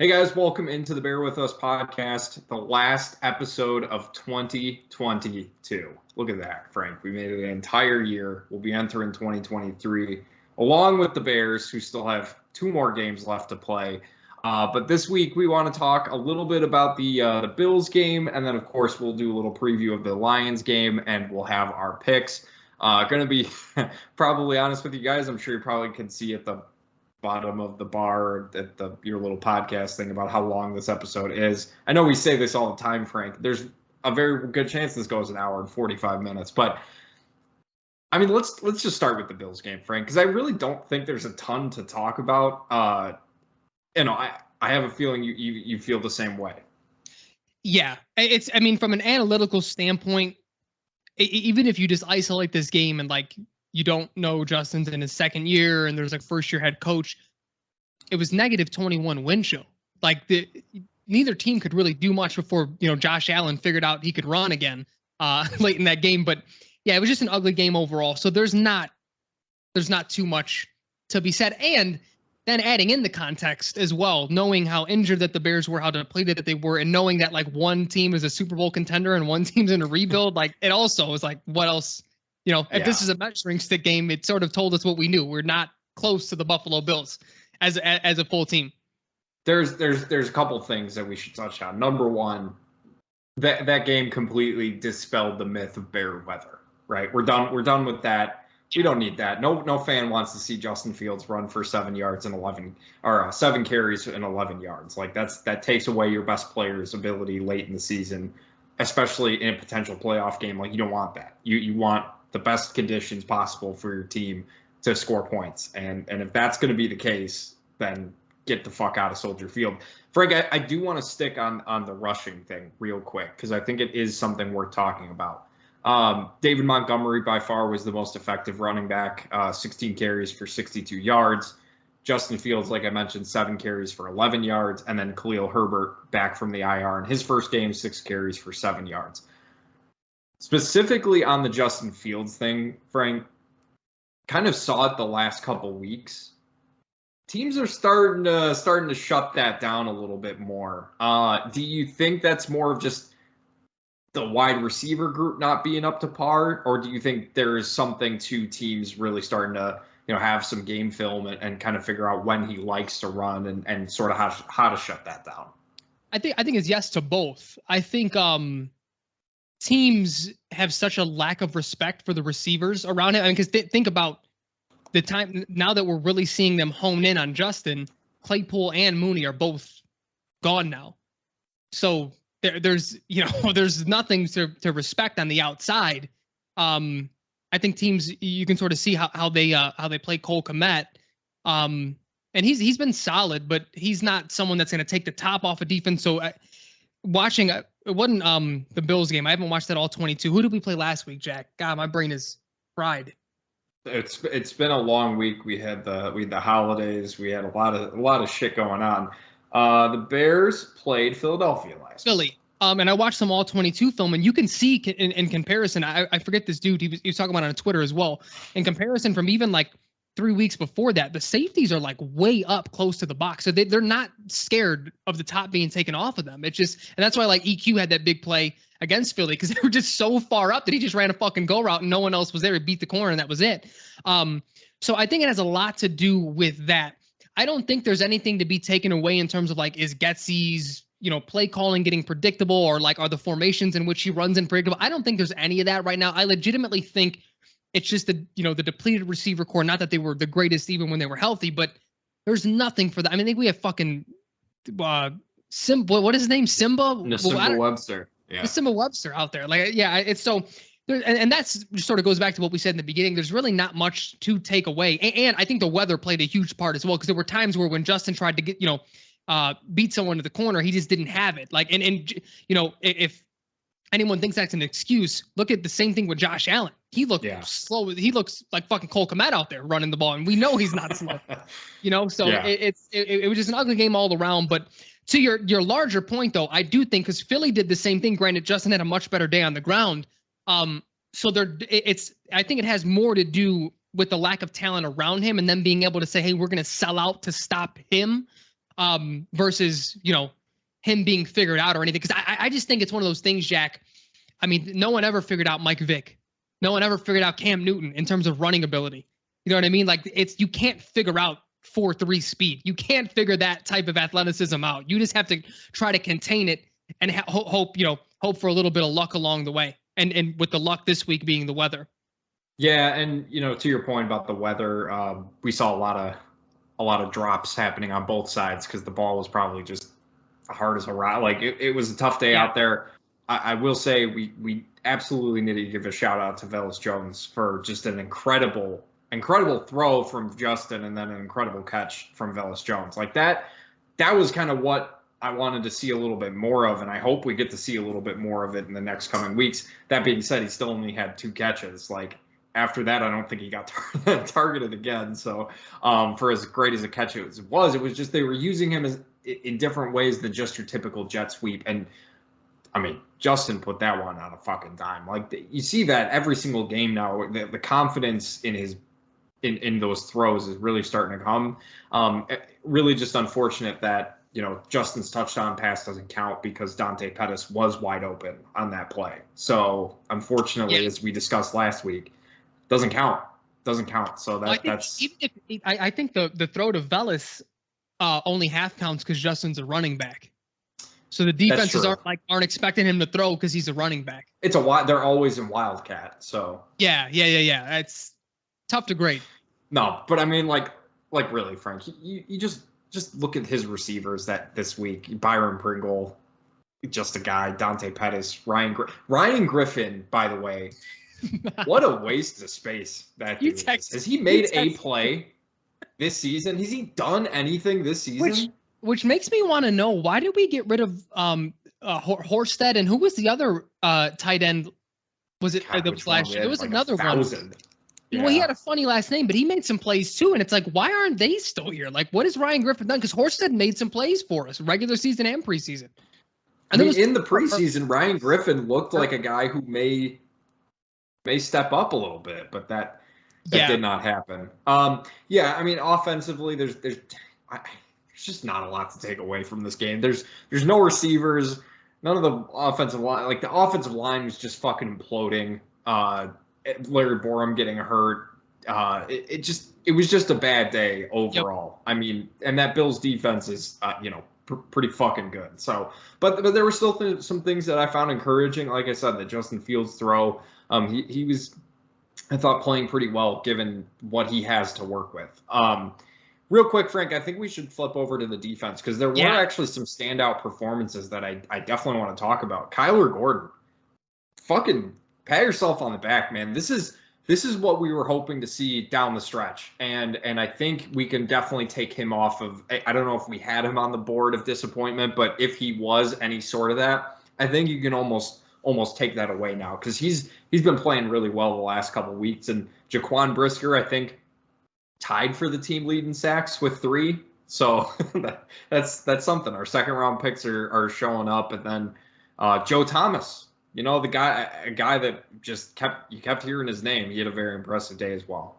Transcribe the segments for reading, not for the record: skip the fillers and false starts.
Hey guys, welcome into the Bear With Us podcast, the last episode of 2022. Look at that, Frank. We made it an entire year. We'll be entering 2023 along with the Bears, who still have two more games left to play. But this week we want to talk a little bit about the Bills game, and then of course we'll do a little preview of the Lions game, and we'll have our picks. Going to be probably honest with you guys. I'm sure you probably can see at the bottom of the bar at your little podcast thing about how long this episode is. I know we say this all the time, Frank. There's a very good chance this goes an hour and 45 minutes, but I mean, let's just start with the Bills game, Frank, because I really don't think there's a ton to talk about. I have a feeling you feel the same way. Yeah, I mean, from an analytical standpoint, even if you just isolate this game and you don't know Justin's in his second year and there's first year head coach, it was negative 21 win show. Neither team could really do much before, Josh Allen figured out he could run again late in that game. But yeah, it was just an ugly game overall. So there's not too much to be said. And then adding in the context as well, knowing how injured that the Bears were, how depleted that they were, and knowing that one team is a Super Bowl contender and one team's in a rebuild, it also was what else? If this is a measuring stick game, it sort of told us what we knew. We're not close to the Buffalo Bills as a full team. There's a couple things that we should touch on. Number one, that game completely dispelled the myth of Bear weather. Right? We're done with that. We don't need that. No fan wants to see Justin Fields run for 7 yards and 11 or 7 carries and 11 yards. That takes away your best player's ability late in the season, especially in a potential playoff game. You don't want that. You want the best conditions possible for your team to score points. And if that's going to be the case, then get the fuck out of Soldier Field. Frank, I do want to stick on the rushing thing real quick, because I think it is something worth talking about. David Montgomery by far was the most effective running back, 16 carries for 62 yards. Justin Fields, like I mentioned, 7 carries for 11 yards. And then Khalil Herbert back from the IR in his first game, 6 carries for 7 yards. Specifically on the Justin Fields thing, Frank, kind of saw it the last couple weeks. Teams are starting to shut that down a little bit more. Do you think that's more of just the wide receiver group not being up to par, or do you think there is something to teams really starting to have some game film and kind of figure out when he likes to run and sort of how to shut that down? I think it's yes to both. I think teams have such a lack of respect for the receivers around him. Because think about the time now that we're really seeing them hone in on Justin. Claypool and Mooney are both gone now, so there's nothing to respect on the outside. I think teams, you can sort of see how they play Cole Kmet, and he's been solid, but he's not someone that's going to take the top off of defense. So watching it wasn't the Bills game. I haven't watched that all 22. Who did we play last week, Jack? God, my brain is fried. It's been a long week. We had the holidays. We had a lot of shit going on. The Bears played Philadelphia last Philly. week. And I watched some all 22 film, and you can see in comparison. I forget this dude. He was talking about it on Twitter as well. In comparison from even 3 weeks before that, the safeties are way up close to the box. So they're not scared of the top being taken off of them. It's just, and that's why EQ had that big play against Philly, because they were just so far up that he just ran a fucking go route and no one else was there. He beat the corner and that was it. So I think it has a lot to do with that. I don't think there's anything to be taken away in terms of is Getsy's, play calling getting predictable, or are the formations in which he runs unpredictable. I don't think there's any of that right now. I legitimately think it's just the depleted receiver core. Not that they were the greatest even when they were healthy, but there's nothing for that. I mean, I think we have fucking Simba. What is his name? Simba? Simba Webster. Yeah. Simba Webster out there. It's so. And that's just sort of goes back to what we said in the beginning. There's really not much to take away. And I think the weather played a huge part as well, because there were times where when Justin tried to get, beat someone to the corner, he just didn't have it. If anyone thinks that's an excuse, look at the same thing with Josh Allen. He looked slow. He looks like fucking Cole Kmet out there running the ball, and we know he's not slow. So it was just an ugly game all around. But to your larger point, though, I do think, because Philly did the same thing. Granted, Justin had a much better day on the ground. So I think it has more to do with the lack of talent around him, and then being able to say, hey, we're going to sell out to stop him. versus, him being figured out or anything. Because I just think it's one of those things, Jack. I mean, no one ever figured out Mike Vick. No one ever figured out Cam Newton in terms of running ability. You know what I mean? Like you can't figure out 4.3 speed. You can't figure that type of athleticism out. You just have to try to contain it and hope for a little bit of luck along the way. And with the luck this week being the weather. Yeah, and to your point about the weather, we saw a lot of drops happening on both sides because the ball was probably just hard as a rock. Like it was a tough day out there. I will say we absolutely need to give a shout out to Velus Jones for just an incredible throw from Justin and then an incredible catch from Velus Jones. Like that was kind of what I wanted to see a little bit more of, and I hope we get to see a little bit more of it in the next coming weeks. That being said, he still only had 2 catches. Like after that, I don't think he got targeted again. So for as great as a catch it was just they were using him in different ways than just your typical jet sweep. And I mean, Justin put that one on a fucking dime. Like you see that every single game now. The confidence in those throws is really starting to come. Really just unfortunate that Justin's touchdown pass doesn't count because Dante Pettis was wide open on that play. So unfortunately, as we discussed last week, doesn't count. So that's even if I think the throw to Velus only half counts because Justin's a running back. So the defenses aren't expecting him to throw because he's a running back. They're always in Wildcat. So yeah. It's tough to grade. No, but I mean, like really, Frank, you just look at his receivers that this week. Byron Pringle, just a guy. Dante Pettis, Ryan Griffin, by the way. What a waste of space that dude is. Has he made a play this season? Has he done anything this season? Which makes me want to know, why did we get rid of Horsted, and who was the other tight end? Was it last year? There was like another one. Yeah. Well, he had a funny last name, but he made some plays too. And it's like, why aren't they still here? Like, what has Ryan Griffin done? Because Horsted made some plays for us, regular season and preseason. And in the preseason, Ryan Griffin looked like a guy who may step up a little bit, but that did not happen. I mean, offensively, there's just not a lot to take away from this game. There's no receivers, none of the offensive line. Like the offensive line was just fucking imploding. Larry Borum getting hurt. It was just a bad day overall. Yep. I mean, and that Bills defense is pretty fucking good. So, but there were still some things that I found encouraging. Like I said, the Justin Fields throw. He was, I thought, playing pretty well given what he has to work with. Real quick, Frank, I think we should flip over to the defense because there were actually some standout performances that I definitely want to talk about. Kyler Gordon, fucking pat yourself on the back, man. This is what we were hoping to see down the stretch, and I think we can definitely take him off of. I don't know if we had him on the board of disappointment, but if he was any sort of that, I think you can almost take that away now because he's been playing really well the last couple of weeks. And Jaquan Brisker, I think, tied for the team lead in sacks with 3. So that's something. Our second round picks are showing up, and then Joe Thomas. A guy that just you kept hearing his name. He had a very impressive day as well.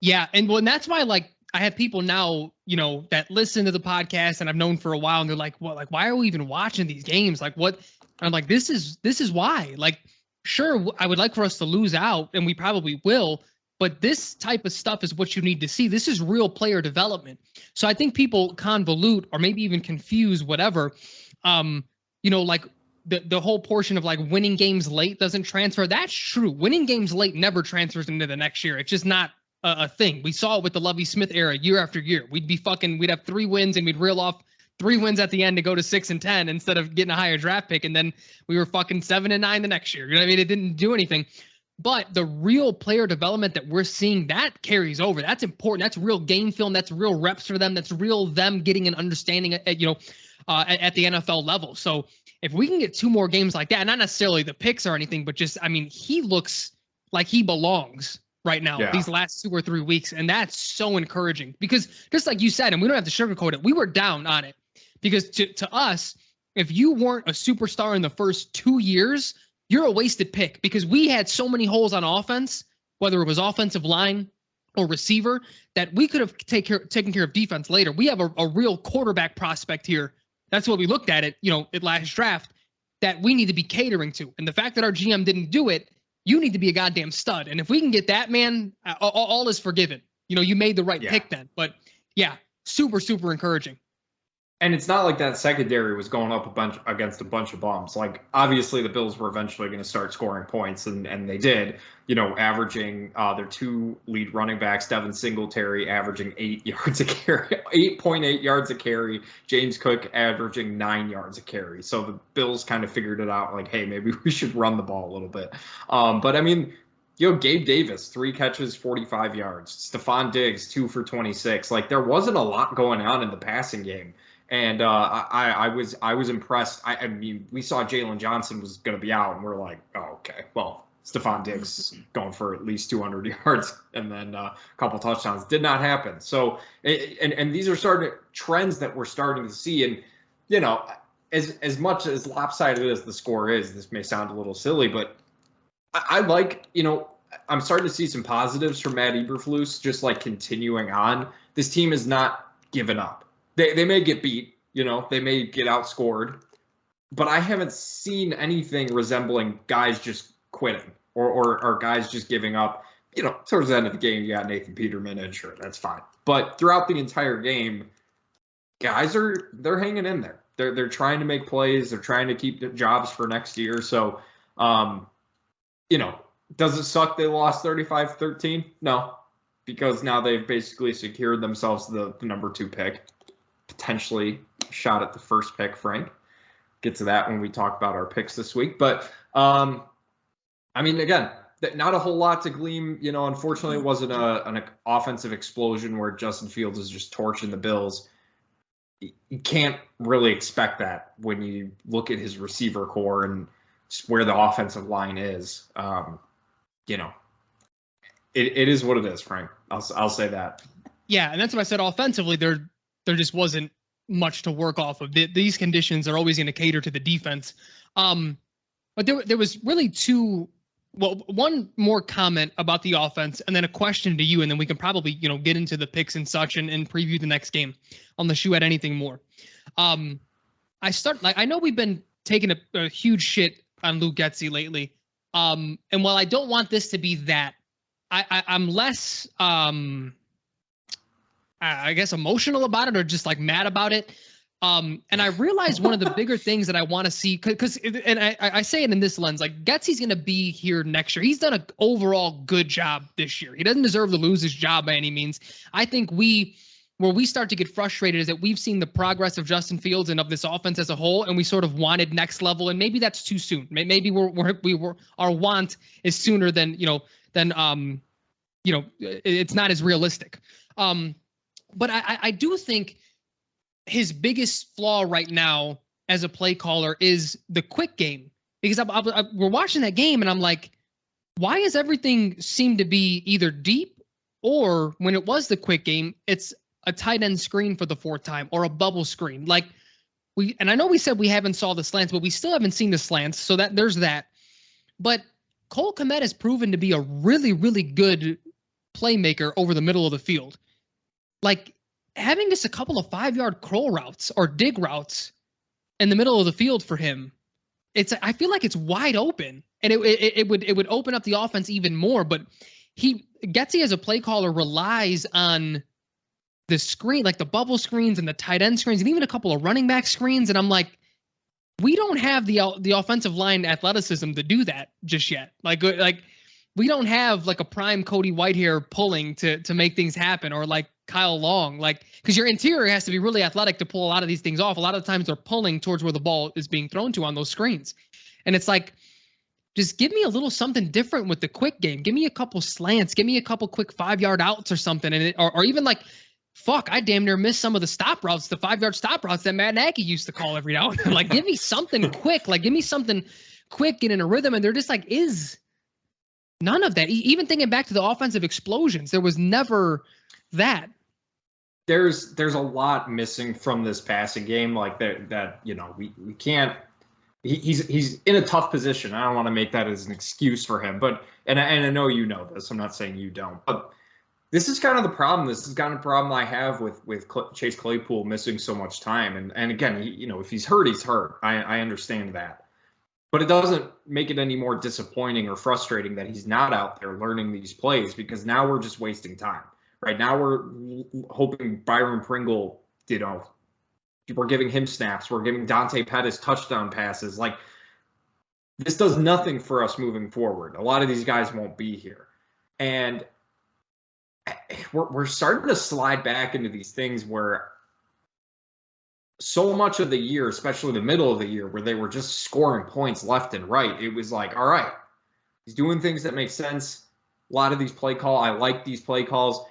Yeah, and that's why I have people now, that listen to the podcast and I've known for a while, and they're like, "What? Like, why are we even watching these games? Like, what?" And I'm like, "This is why. Like, sure, I would like for us to lose out, and we probably will, but this type of stuff is what you need to see. This is real player development." So I think people convolute or maybe even confuse whatever, the whole portion of like winning games late doesn't transfer. That's true. Winning games late never transfers into the next year. It's just not a thing. We saw it with the Lovie Smith era year after year. We'd have 3 wins and we'd reel off 3 wins at the end to go to 6-10 instead of getting a higher draft pick. And then we were fucking 7-9 the next year. You know what I mean? It didn't do anything. But the real player development that we're seeing, that carries over. That's important. That's real game film. That's real reps for them. That's real them getting an understanding at the NFL level. So if we can get 2 more games like that, not necessarily the picks or anything, but just, I mean, he looks like he belongs right now, these last 2 or 3 weeks. And that's so encouraging because just like you said, and we don't have to sugarcoat it, we were down on it because to us, if you weren't a superstar in the first 2 years, you're a wasted pick because we had so many holes on offense, whether it was offensive line or receiver that we could have taken care of defense later. We have a real quarterback prospect here. That's what we looked at it, at last draft, that we need to be catering to. And the fact that our GM didn't do it, you need to be a goddamn stud. And if we can get that, man, all is forgiven. You made the right pick then. But yeah, super, super encouraging. And it's not like that secondary was going up against a bunch of bums. Like, obviously the Bills were eventually going to start scoring points, and they did, averaging their two lead running backs, Devin Singletary averaging 8 yards a carry, 8.8 yards a carry, James Cook averaging 9 yards a carry. So the Bills kind of figured it out, like, hey, maybe we should run the ball a little bit. But I mean, Gabe Davis, 3 catches, 45 yards. Stephon Diggs, 2 for 26. Like, there wasn't a lot going on in the passing game. And I was impressed. I mean, we saw Jalen Johnson was going to be out, and we're like, oh, okay, well, Stephon Diggs going for at least 200 yards and then a couple touchdowns. Did not happen. So, and these are trends that we're starting to see. And, as much as lopsided as the score is, this may sound a little silly, but I like, I'm starting to see some positives from Matt Eberflus, just like continuing on. This team is not giving up. They may get beat, they may get outscored, but I haven't seen anything resembling guys just quitting or guys just giving up. Towards the end of the game, you got Nathan Peterman, and sure, that's fine. But throughout the entire game, guys they're hanging in there. They're trying to make plays. They're trying to keep their jobs for next year. So, does it suck they lost 35-13? No, because now they've basically secured themselves the number 2 pick. Potentially shot at the first pick, Frank. Get to that when we talk about our picks this week. But, I mean, again, not a whole lot to glean. Unfortunately, it wasn't an offensive explosion where Justin Fields is just torching the Bills. You can't really expect that when you look at his receiver core and where the offensive line is. It is what it is, Frank. I'll say that. Yeah, and that's what I said. Offensively, there just wasn't much to work off of. These conditions are always going to cater to the defense. But there was really one more comment about the offense and then a question to you, and then we can probably, get into the picks and such and preview the next game on the Shoe at Anything More. I know we've been taking a huge shit on Luke Getsy lately. And while I don't want this to be that, I'm less, I guess, emotional about it or just like mad about it. And I realized one of the bigger things that I want to see, because I say it in this lens, like Getsy's going to be here next year. He's done an overall good job this year. He doesn't deserve to lose his job by any means. I think where we start to get frustrated is that we've seen the progress of Justin Fields and of this offense as a whole, and we sort of wanted next level, and maybe that's too soon. Maybe our want is sooner than it's not as realistic. But I do think his biggest flaw right now as a play caller is the quick game, because we're watching that game and I'm like, why is everything seem to be either deep, or when it was the quick game, it's a tight end screen for the 4th time or a bubble screen. Like and I know we said we haven't saw the slants, but we still haven't seen the slants. So that there's that. But Cole Kmet has proven to be a really, really good playmaker over the middle of the field. Like having just a couple of 5-yard curl routes or dig routes in the middle of the field for him, I feel like it's wide open, and it would open up the offense even more. But Getsy as a play caller relies on the screen, like the bubble screens and the tight end screens, and even a couple of running back screens. And I'm like, we don't have the offensive line athleticism to do that just yet. Like we don't have like a prime Cody Whitehair pulling to make things happen, or like Kyle Long, because your interior has to be really athletic to pull a lot of these things off. A lot of the times they're pulling towards where the ball is being thrown to on those screens. And it's like, just give me a little something different with the quick game. Give me a couple slants. Give me a couple quick 5-yard outs or something. Or even like, I damn near missed some of the stop routes, the 5-yard stop routes that Matt Nagy used to call every now and then. Like, give me something quick. Like, give me something quick, get in a rhythm. And they're just like, is none of that. Even thinking back to the offensive explosions, there was never that. There's a lot missing from this passing game, like that we can't. He's in a tough position. I don't want to make that as an excuse for him, but and I know you know this. I'm not saying you don't, but This is kind of the problem. This is kind of the problem I have with Chase Claypool missing so much time. And again, if he's hurt, he's hurt. I understand that. But it doesn't make it any more disappointing or frustrating that he's not out there learning these plays, because now we're just wasting time. Right now we're hoping Byron Pringle, we're giving him snaps. We're giving Dante Pettis touchdown passes. Like, this does nothing for us moving forward. A lot of these guys won't be here. And we're starting to slide back into these things where so much of the year, especially the middle of the year, where they were just scoring points left and right, it was like, all right, he's doing things that make sense. A lot of these play calls, I like these play calls.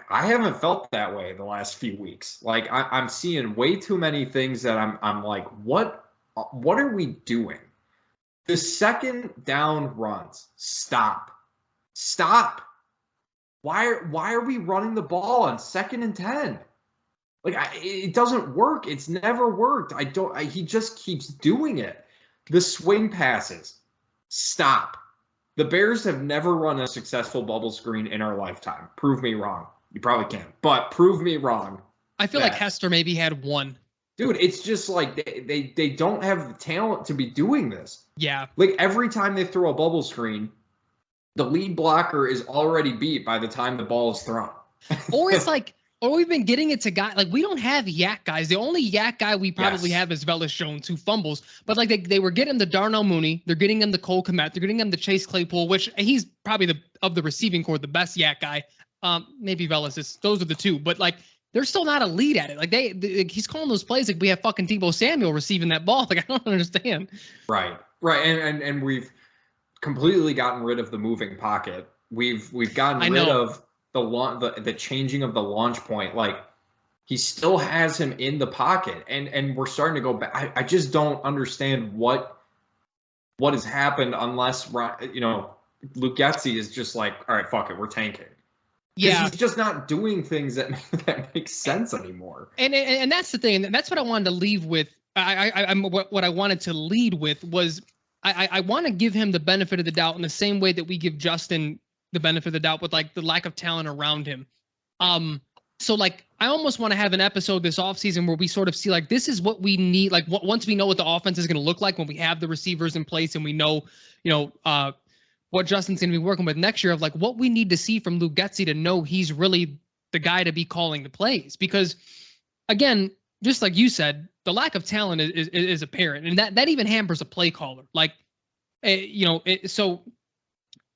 I haven't felt that way the last few weeks. Like, I'm seeing way too many things that I'm like, what are we doing? The second down runs, stop. Why are we running the ball on 2nd and 10? Like, it doesn't work. It's never worked. He just keeps doing it. The swing passes, stop. The Bears have never run a successful bubble screen in our lifetime. Prove me wrong. You probably can't, but prove me wrong. I feel like Hester maybe had one. Dude, it's just like they don't have the talent to be doing this. Yeah. Like, every time they throw a bubble screen, the lead blocker is already beat by the time the ball is thrown. Or it's like, or we've been getting it to guys. Like, we don't have yak guys. The only yak guy we probably have is Velus Jones, who fumbles. But like, they were getting the Darnell Mooney. They're getting him the Cole Kmet. They're getting him the Chase Claypool, which he's probably of the receiving corps, the best yak guy. Maybe Velus. Those are the two. But like, they're still not a lead at it. Like, he's calling those plays like we have fucking Deebo Samuel receiving that ball. Like, I don't understand. Right. And we've completely gotten rid of the moving pocket. We've gotten rid of the changing of the launch point. Like, he still has him in the pocket, and we're starting to go back. I just don't understand what has happened, unless Luke Getsy is just like, all right, fuck it, we're tanking. Yeah, he's just not doing things that make sense anymore. And that's the thing, and that's what I wanted to leave with. What I wanted to lead with was I want to give him the benefit of the doubt in the same way that we give Justin the benefit of the doubt with like the lack of talent around him. So like, I almost want to have an episode this offseason where we sort of see like, this is what we need. Like, once we know what the offense is going to look like, when we have the receivers in place and we know, what Justin's going to be working with next year, of like what we need to see from Luke Getsy to know he's really the guy to be calling the plays. Because again, just like you said, the lack of talent is apparent, and that even hampers a play caller. Like, so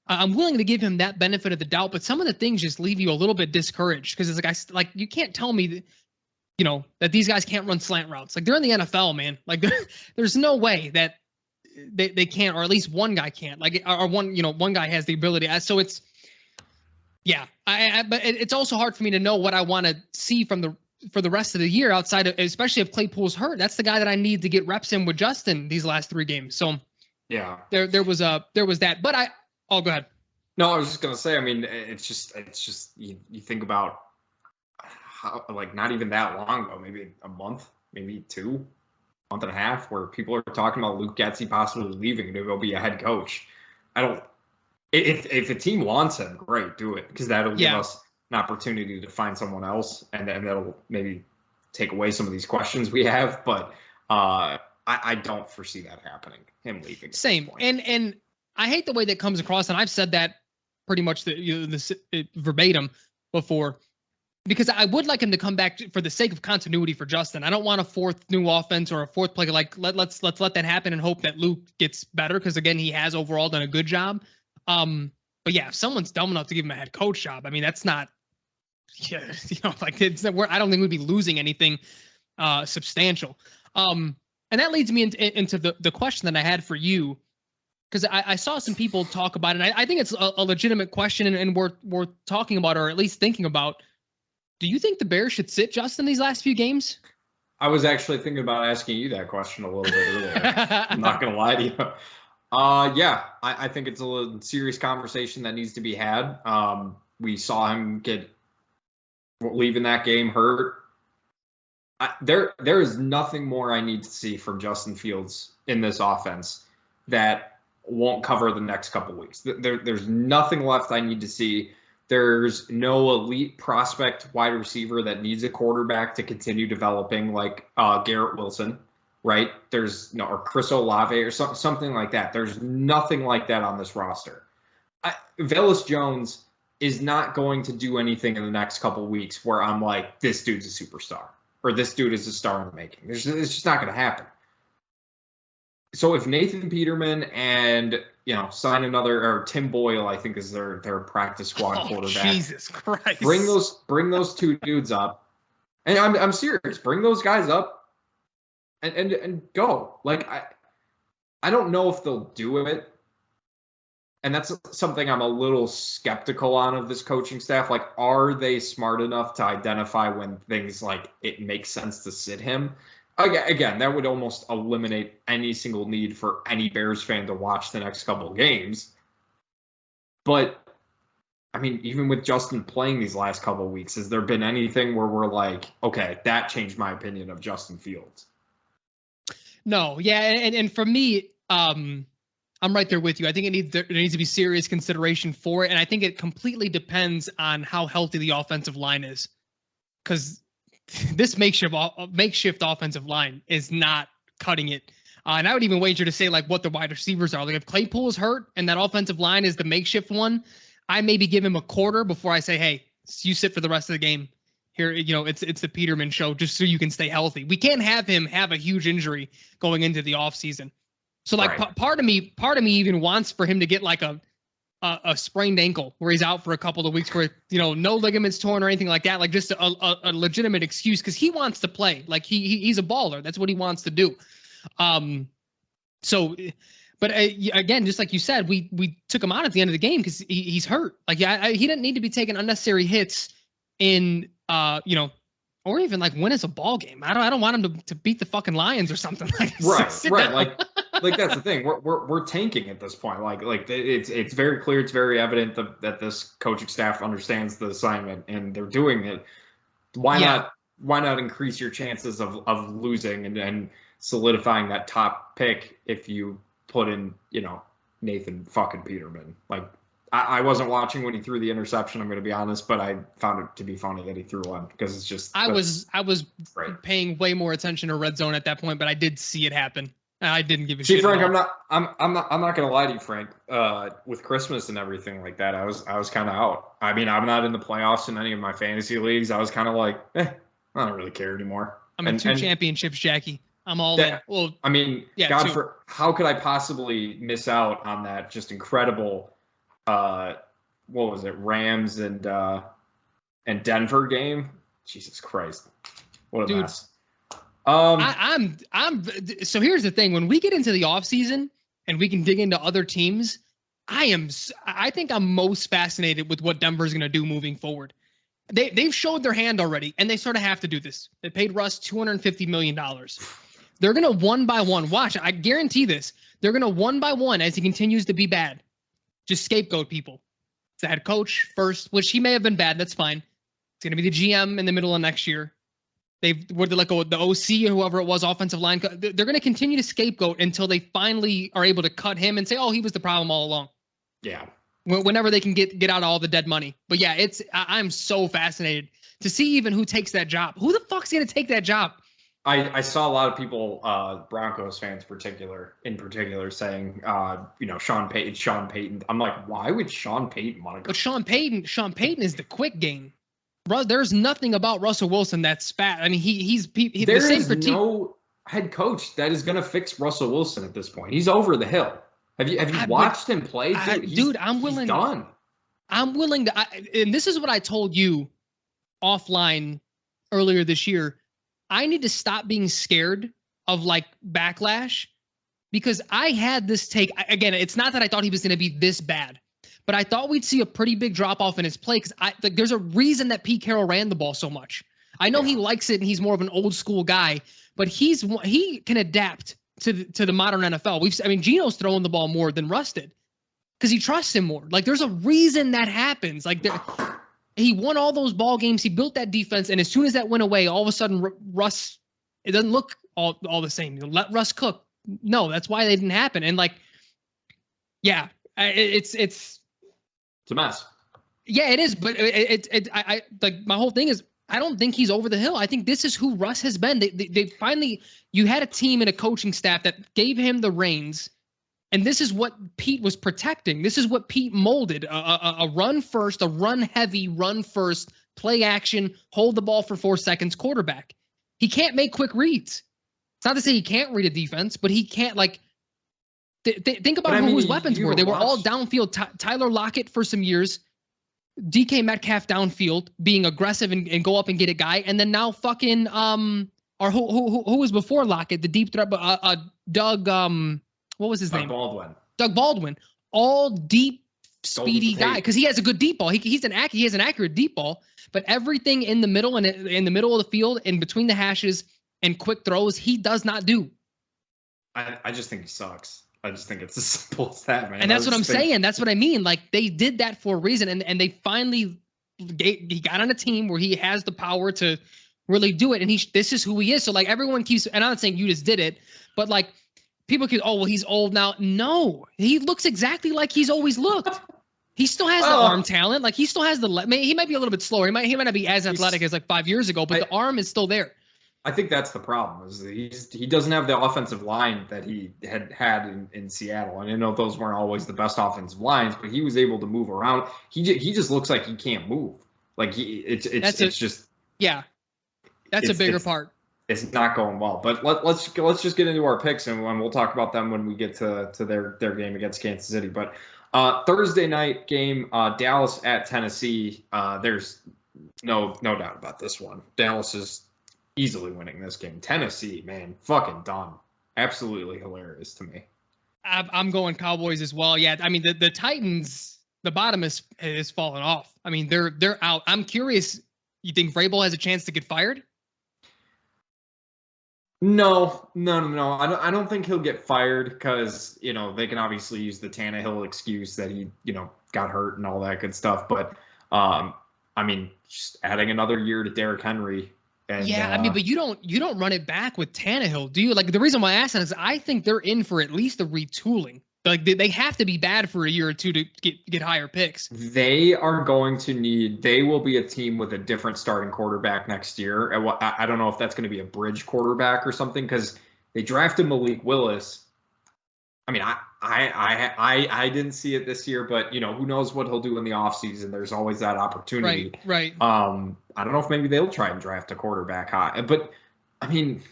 I'm willing to give him that benefit of the doubt, but some of the things just leave you a little bit discouraged, because it's like, you can't tell me that, that these guys can't run slant routes. Like, they're in the NFL, man. Like, there's no way that they can't, or at least one guy can't. Like, or one guy has the ability. So it's, yeah. But it's also hard for me to know what I want to see for the rest of the year, outside of, especially if Claypool's hurt. That's the guy that I need to get reps in with Justin these last 3 games. So yeah, there was that. But go ahead. No, I was just gonna say, I mean, it's just you think about how, like, not even that long ago, maybe a month, maybe 2 month and a half, where people are talking about Luke Getsy possibly leaving to go be a head coach. If a team wants him, great, do it, because that'll give us an opportunity to find someone else, and that'll maybe take away some of these questions we have. But I don't foresee that happening, him leaving. Same. And I hate the way that comes across, and I've said that pretty much verbatim before, because I would like him to come back for the sake of continuity for Justin. I don't want a 4th new offense or a 4th play. Like, let's let that happen and hope that Luke gets better, because again, he has overall done a good job. But yeah, if someone's dumb enough to give him a head coach job, I mean, that's not, like, I don't think we'd be losing anything substantial. And that leads me into the question that I had for you, because I saw some people talk about it, and I think it's a legitimate question, and we're talking about, or at least thinking about. Do you think the Bears should sit Justin these last few games? I was actually thinking about asking you that question a little bit earlier. I'm not going to lie to you. Yeah, I think it's a serious conversation that needs to be had. We saw him leaving that game hurt. There is nothing more I need to see from Justin Fields in this offense that won't cover the next couple weeks. There's nothing left I need to see There's no elite prospect wide receiver that needs a quarterback to continue developing like Garrett Wilson, right? There's or Chris Olave or something like that. There's nothing like that on this roster. Velus Jones is not going to do anything in the next couple of weeks where I'm like, this dude's a superstar or this dude is a star in the making. It's just not going to happen. So if Nathan Peterman and sign another, or Tim Boyle, I think is their practice squad quarterback. Jesus Christ! Bring those two dudes up, and I'm serious. Bring those guys up, and go. Like I don't know if they'll do it, and that's something I'm a little skeptical on of this coaching staff. Like, are they smart enough to identify when things like it makes sense to sit him? Again, that would almost eliminate any single need for any Bears fan to watch the next couple of games. But, I mean, even with Justin playing these last couple of weeks, has there been anything where we're like, okay, that changed my opinion of Justin Fields? No, yeah, and for me, I'm right there with you. I think there needs to be serious consideration for it, and I think it completely depends on how healthy the offensive line is, because this makeshift offensive line is not cutting it. And I would even wager to say like what the wide receivers are. Like if Claypool is hurt and that offensive line is the makeshift one, I maybe give him a quarter before I say, hey, you sit for the rest of the game. Here, it's the Peterman show just so you can stay healthy. We can't have him have a huge injury going into the offseason. So like right. part of me even wants for him to get like a sprained ankle where he's out for a couple of weeks where, no ligaments torn or anything like that. Like just a legitimate excuse because he wants to play. Like he's a baller. That's what he wants to do. But again, just like you said, we took him out at the end of the game because he's hurt. Like, he didn't need to be taking unnecessary hits in, or even like win us a ball game. I don't want him to beat the fucking Lions or something. Right. Like that's the thing. We're tanking at this point. Like it's very clear. It's very evident that this coaching staff understands the assignment and they're doing it. Why not increase your chances of losing and solidifying that top pick if you put in, Nathan fucking Peterman? Like, I wasn't watching when he threw the interception, I'm going to be honest, but I found it to be funny that he threw one because it's just. I was paying way more attention to red zone at that point, but I did see it happen. I didn't give a shit. See, Frank, I'm not going to lie to you, Frank. With Christmas and everything like that, I was kind of out. I mean, I'm not in the playoffs in any of my fantasy leagues. I was kind of like, I don't really care anymore. I'm in 2 championships, Jackie. I'm all in. Well, I mean, yeah, how could I possibly miss out on that just incredible, what was it, Rams and Denver game? Jesus Christ, what a mess. I'm so here's the thing. When we get into the offseason and we can dig into other teams, I think I'm most fascinated with what Denver's going to do moving forward. They've showed their hand already, and they sort of have to do this. They paid Russ $250 million. They're going to one by one. Watch, I guarantee this. They're going to one by one as he continues to be bad. Just scapegoat people. It's the head coach first, which he may have been bad. That's fine. It's going to be the GM in the middle of next year. They've let go of the OC or whoever it was, offensive line. They're going to continue to scapegoat until they finally are able to cut him and say, oh, he was the problem all along. Yeah. Whenever they can get out all the dead money. But yeah, I'm so fascinated to see even who takes that job. Who the fuck's going to take that job? I saw a lot of people, Broncos fans in particular, saying, Sean Payton. I'm like, why would Sean Payton want to go? But Sean Payton is the quick game. There's nothing about Russell Wilson that's fat. I mean, he's there is no head coach that is going to fix Russell Wilson at this point. He's over the hill. Have you watched him play? Dude, I'm willing. He's done. I'm willing to. And this is what I told you offline earlier this year. I need to stop being scared of like backlash because I had this take. Again, it's not that I thought he was going to be this bad, but I thought we'd see a pretty big drop off in his play because there's a reason that Pete Carroll ran the ball so much. I know he likes it and he's more of an old school guy, but he can adapt to the modern NFL. Geno's throwing the ball more than Russ did because he trusts him more. Like there's a reason that happens. Like he won all those ball games. He built that defense, and as soon as that went away, all of a sudden Russ, it doesn't look all the same. Let Russ cook. No, that's why they didn't happen. And like, yeah, it's a mess. Yeah, it is. But I like my whole thing is I don't think he's over the hill. I think this is who Russ has been. They finally, you had a team and a coaching staff that gave him the reins. And this is what Pete was protecting. This is what Pete molded: a run first, a run heavy, run first, play action, hold the ball for 4 seconds, quarterback. He can't make quick reads. It's not to say he can't read a defense, but he can't like. Think about who his weapons were. They were all downfield. Tyler Lockett for some years, DK Metcalf downfield, being aggressive and go up and get a guy, and then now fucking or who was before Lockett, the deep threat, Doug what was his name? Doug Baldwin. All deep, speedy guy because he has a good deep ball. He has an accurate deep ball, but everything in the middle and in the middle of the field and between the hashes and quick throws, he does not do. I just think he sucks. I just think it's as simple as that, man. And that's what I'm saying. That's what I mean. Like they did that for a reason, and they finally he got on a team where he has the power to really do it, and this is who he is. So like everyone keeps, and I'm not saying you just did it, but like. People could, well, he's old now. No, he looks exactly like he's always looked. He still has the arm talent. Like he still has he might be a little bit slower. He might not be as athletic as like 5 years ago, but the arm is still there. I think that's the problem is he doesn't have the offensive line that he had in Seattle. And I know those weren't always the best offensive lines, but he was able to move around. He just looks like he can't move. Like it's just. Yeah. That's a bigger part. It's not going well, but let's just get into our picks and we'll talk about them when we get to their game against Kansas City. But Thursday night game, Dallas at Tennessee. There's no doubt about this one. Dallas is easily winning this game. Tennessee, man, fucking done. Absolutely hilarious to me. I'm going Cowboys as well. Yeah, I mean the Titans, the bottom is falling off. I mean they're out. I'm curious. You think Vrabel has a chance to get fired? No. I don't think he'll get fired because, they can obviously use the Tannehill excuse that he, got hurt and all that good stuff. But, I mean, just adding another year to Derrick Henry. And, yeah, I mean, but you don't run it back with Tannehill, do you? Like the reason why I asked that is I think they're in for at least a retooling. Like they have to be bad for a year or two to get higher picks. They are going to need. They will be a team with a different starting quarterback next year. I don't know if that's going to be a bridge quarterback or something because they drafted Malik Willis. I mean, I didn't see it this year, but who knows what he'll do in the offseason. There's always that opportunity. Right. I don't know if maybe they'll try and draft a quarterback high, but I mean,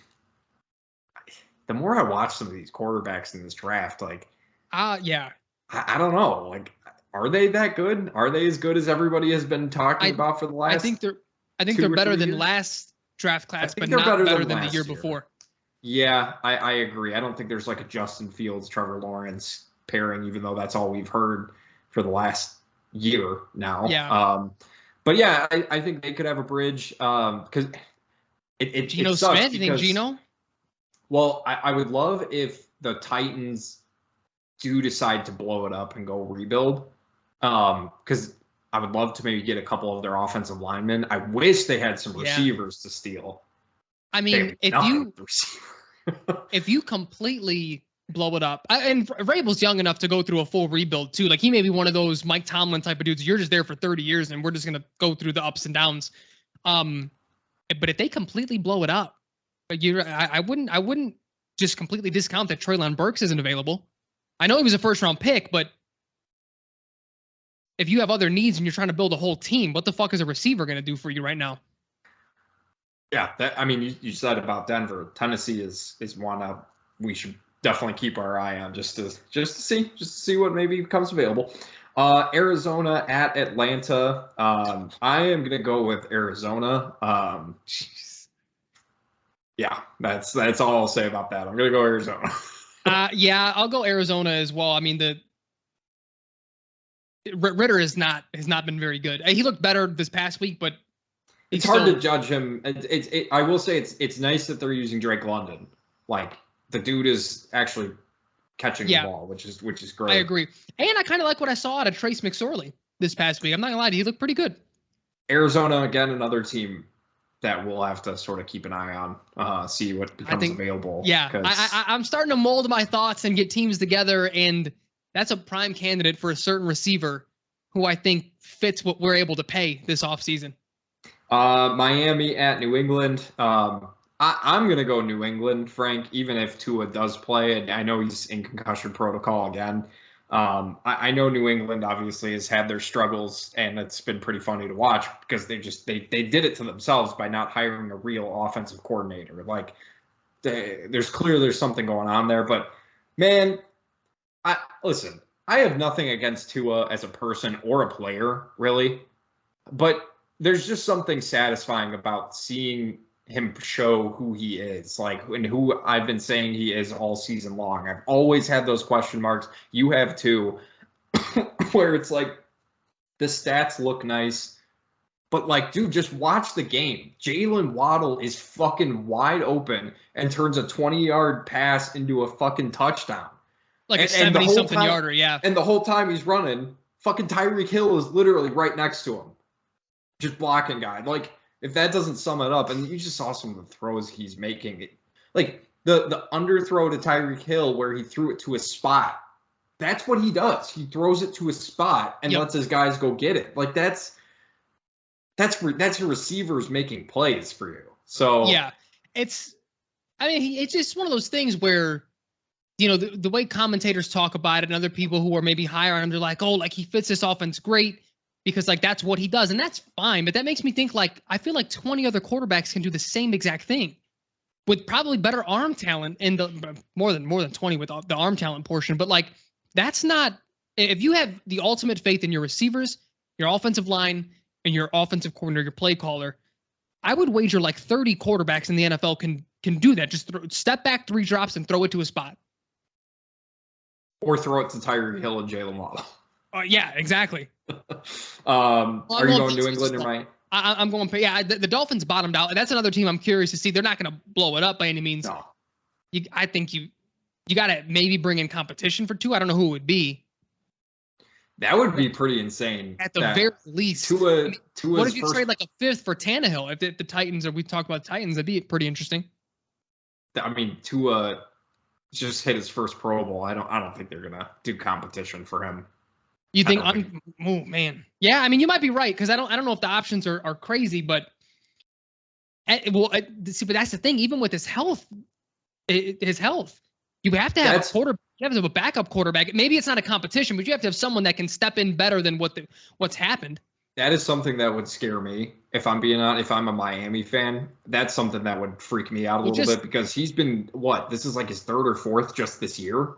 the more I watch some of these quarterbacks in this draft, like. Yeah. I don't know. Like, are they that good? Are they as good as everybody has been talking about for the last? I think they're better than last draft class, but not better than the year before. Yeah, I agree. I don't think there's like a Justin Fields, Trevor Lawrence pairing, even though that's all we've heard for the last year now. Yeah. But yeah, I think they could have a bridge because it Geno sucks Smith. You think Geno? Well, I would love if the Titans do decide to blow it up and go rebuild, because I would love to maybe get a couple of their offensive linemen. I wish they had some receivers to steal. I mean, if you completely blow it up, and Vrabel's young enough to go through a full rebuild too. Like he may be one of those Mike Tomlin type of dudes. You're just there for 30 years and we're just gonna go through the ups and downs. But if they completely blow it up, I wouldn't just completely discount that Treylon Burks isn't available. I know he was a first-round pick, but if you have other needs and you're trying to build a whole team, what the fuck is a receiver going to do for you right now? Yeah, you said about Denver. Tennessee is one we should definitely keep our eye on just to see what maybe becomes available. Arizona at Atlanta. I am going to go with Arizona. Yeah, that's all I'll say about that. I'm going to go Arizona. Yeah, I'll go Arizona as well. I mean, Ritter has not been very good. He looked better this past week, but it's hard to judge him. I will say it's nice that they're using Drake London. Like the dude is actually catching the ball, which is great. I agree, and I kind of like what I saw out of Trace McSorley this past week. I'm not gonna lie to you, he looked pretty good. Arizona again, another team that we'll have to sort of keep an eye on, see what becomes available. Yeah, I'm starting to mold my thoughts and get teams together, and that's a prime candidate for a certain receiver who I think fits what we're able to pay this offseason. Miami at New England. I'm going to go New England, Frank, even if Tua does play. And I know he's in concussion protocol again. I know New England obviously has had their struggles, and it's been pretty funny to watch because they did it to themselves by not hiring a real offensive coordinator. Like, there's something going on there. But, man, listen, I have nothing against Tua as a person or a player, really. But there's just something satisfying about seeing him show who he is, like, and who I've been saying he is all season long. I've always had those question marks. You have too, where it's like the stats look nice, but like, dude, just watch the game. Jalen Waddle is fucking wide open and turns a 20-yard pass into a fucking touchdown. Like a 70-something yarder, yeah. And the whole time he's running, fucking Tyreek Hill is literally right next to him, just blocking guy. Like, if that doesn't sum it up, and you just saw some of the throws he's making, like the underthrow to Tyreek Hill where he threw it to a spot, that's what he does. He throws it to a spot and lets his guys go get it. Like that's your receivers making plays for you. So yeah, it's just one of those things where, you know, the way commentators talk about it and other people who are maybe higher on him, they're like, oh, like he fits this offense great, because like that's what he does, and that's fine. But that makes me think, like, I feel like 20 other quarterbacks can do the same exact thing with probably better arm talent, and the more than 20 with the arm talent portion. But like, that's not, if you have the ultimate faith in your receivers, your offensive line, and your offensive coordinator, your play caller, I would wager like 30 quarterbacks in the NFL can do that. Just step back 3 drops and throw it to a spot, or throw it to Tyreek Hill and Jalen Waddle. Yeah, exactly. Are you going New England or Miami? I'm going. Yeah, the Dolphins bottomed out. That's another team I'm curious to see. They're not going to blow it up by any means. No. I think you got to maybe bring in competition for 2. I don't know who it would be. That would be pretty insane. At the very least. Tua's what if you trade like a 5th for Tannehill? If the Titans, or we talk about Titans, that'd be pretty interesting. I mean, Tua just hit his first Pro Bowl. I don't think they're gonna do competition for him. You think? Oh man, yeah. I mean, you might be right, because I don't know if the options are crazy, but see, but that's the thing. Even with his health, you have to have a quarterback. You have to have a backup quarterback. Maybe it's not a competition, but you have to have someone that can step in better than what's happened. That is something that would scare me if I'm a Miami fan. That's something that would freak me out a little bit, because he's been this is like his 3rd or 4th just this year.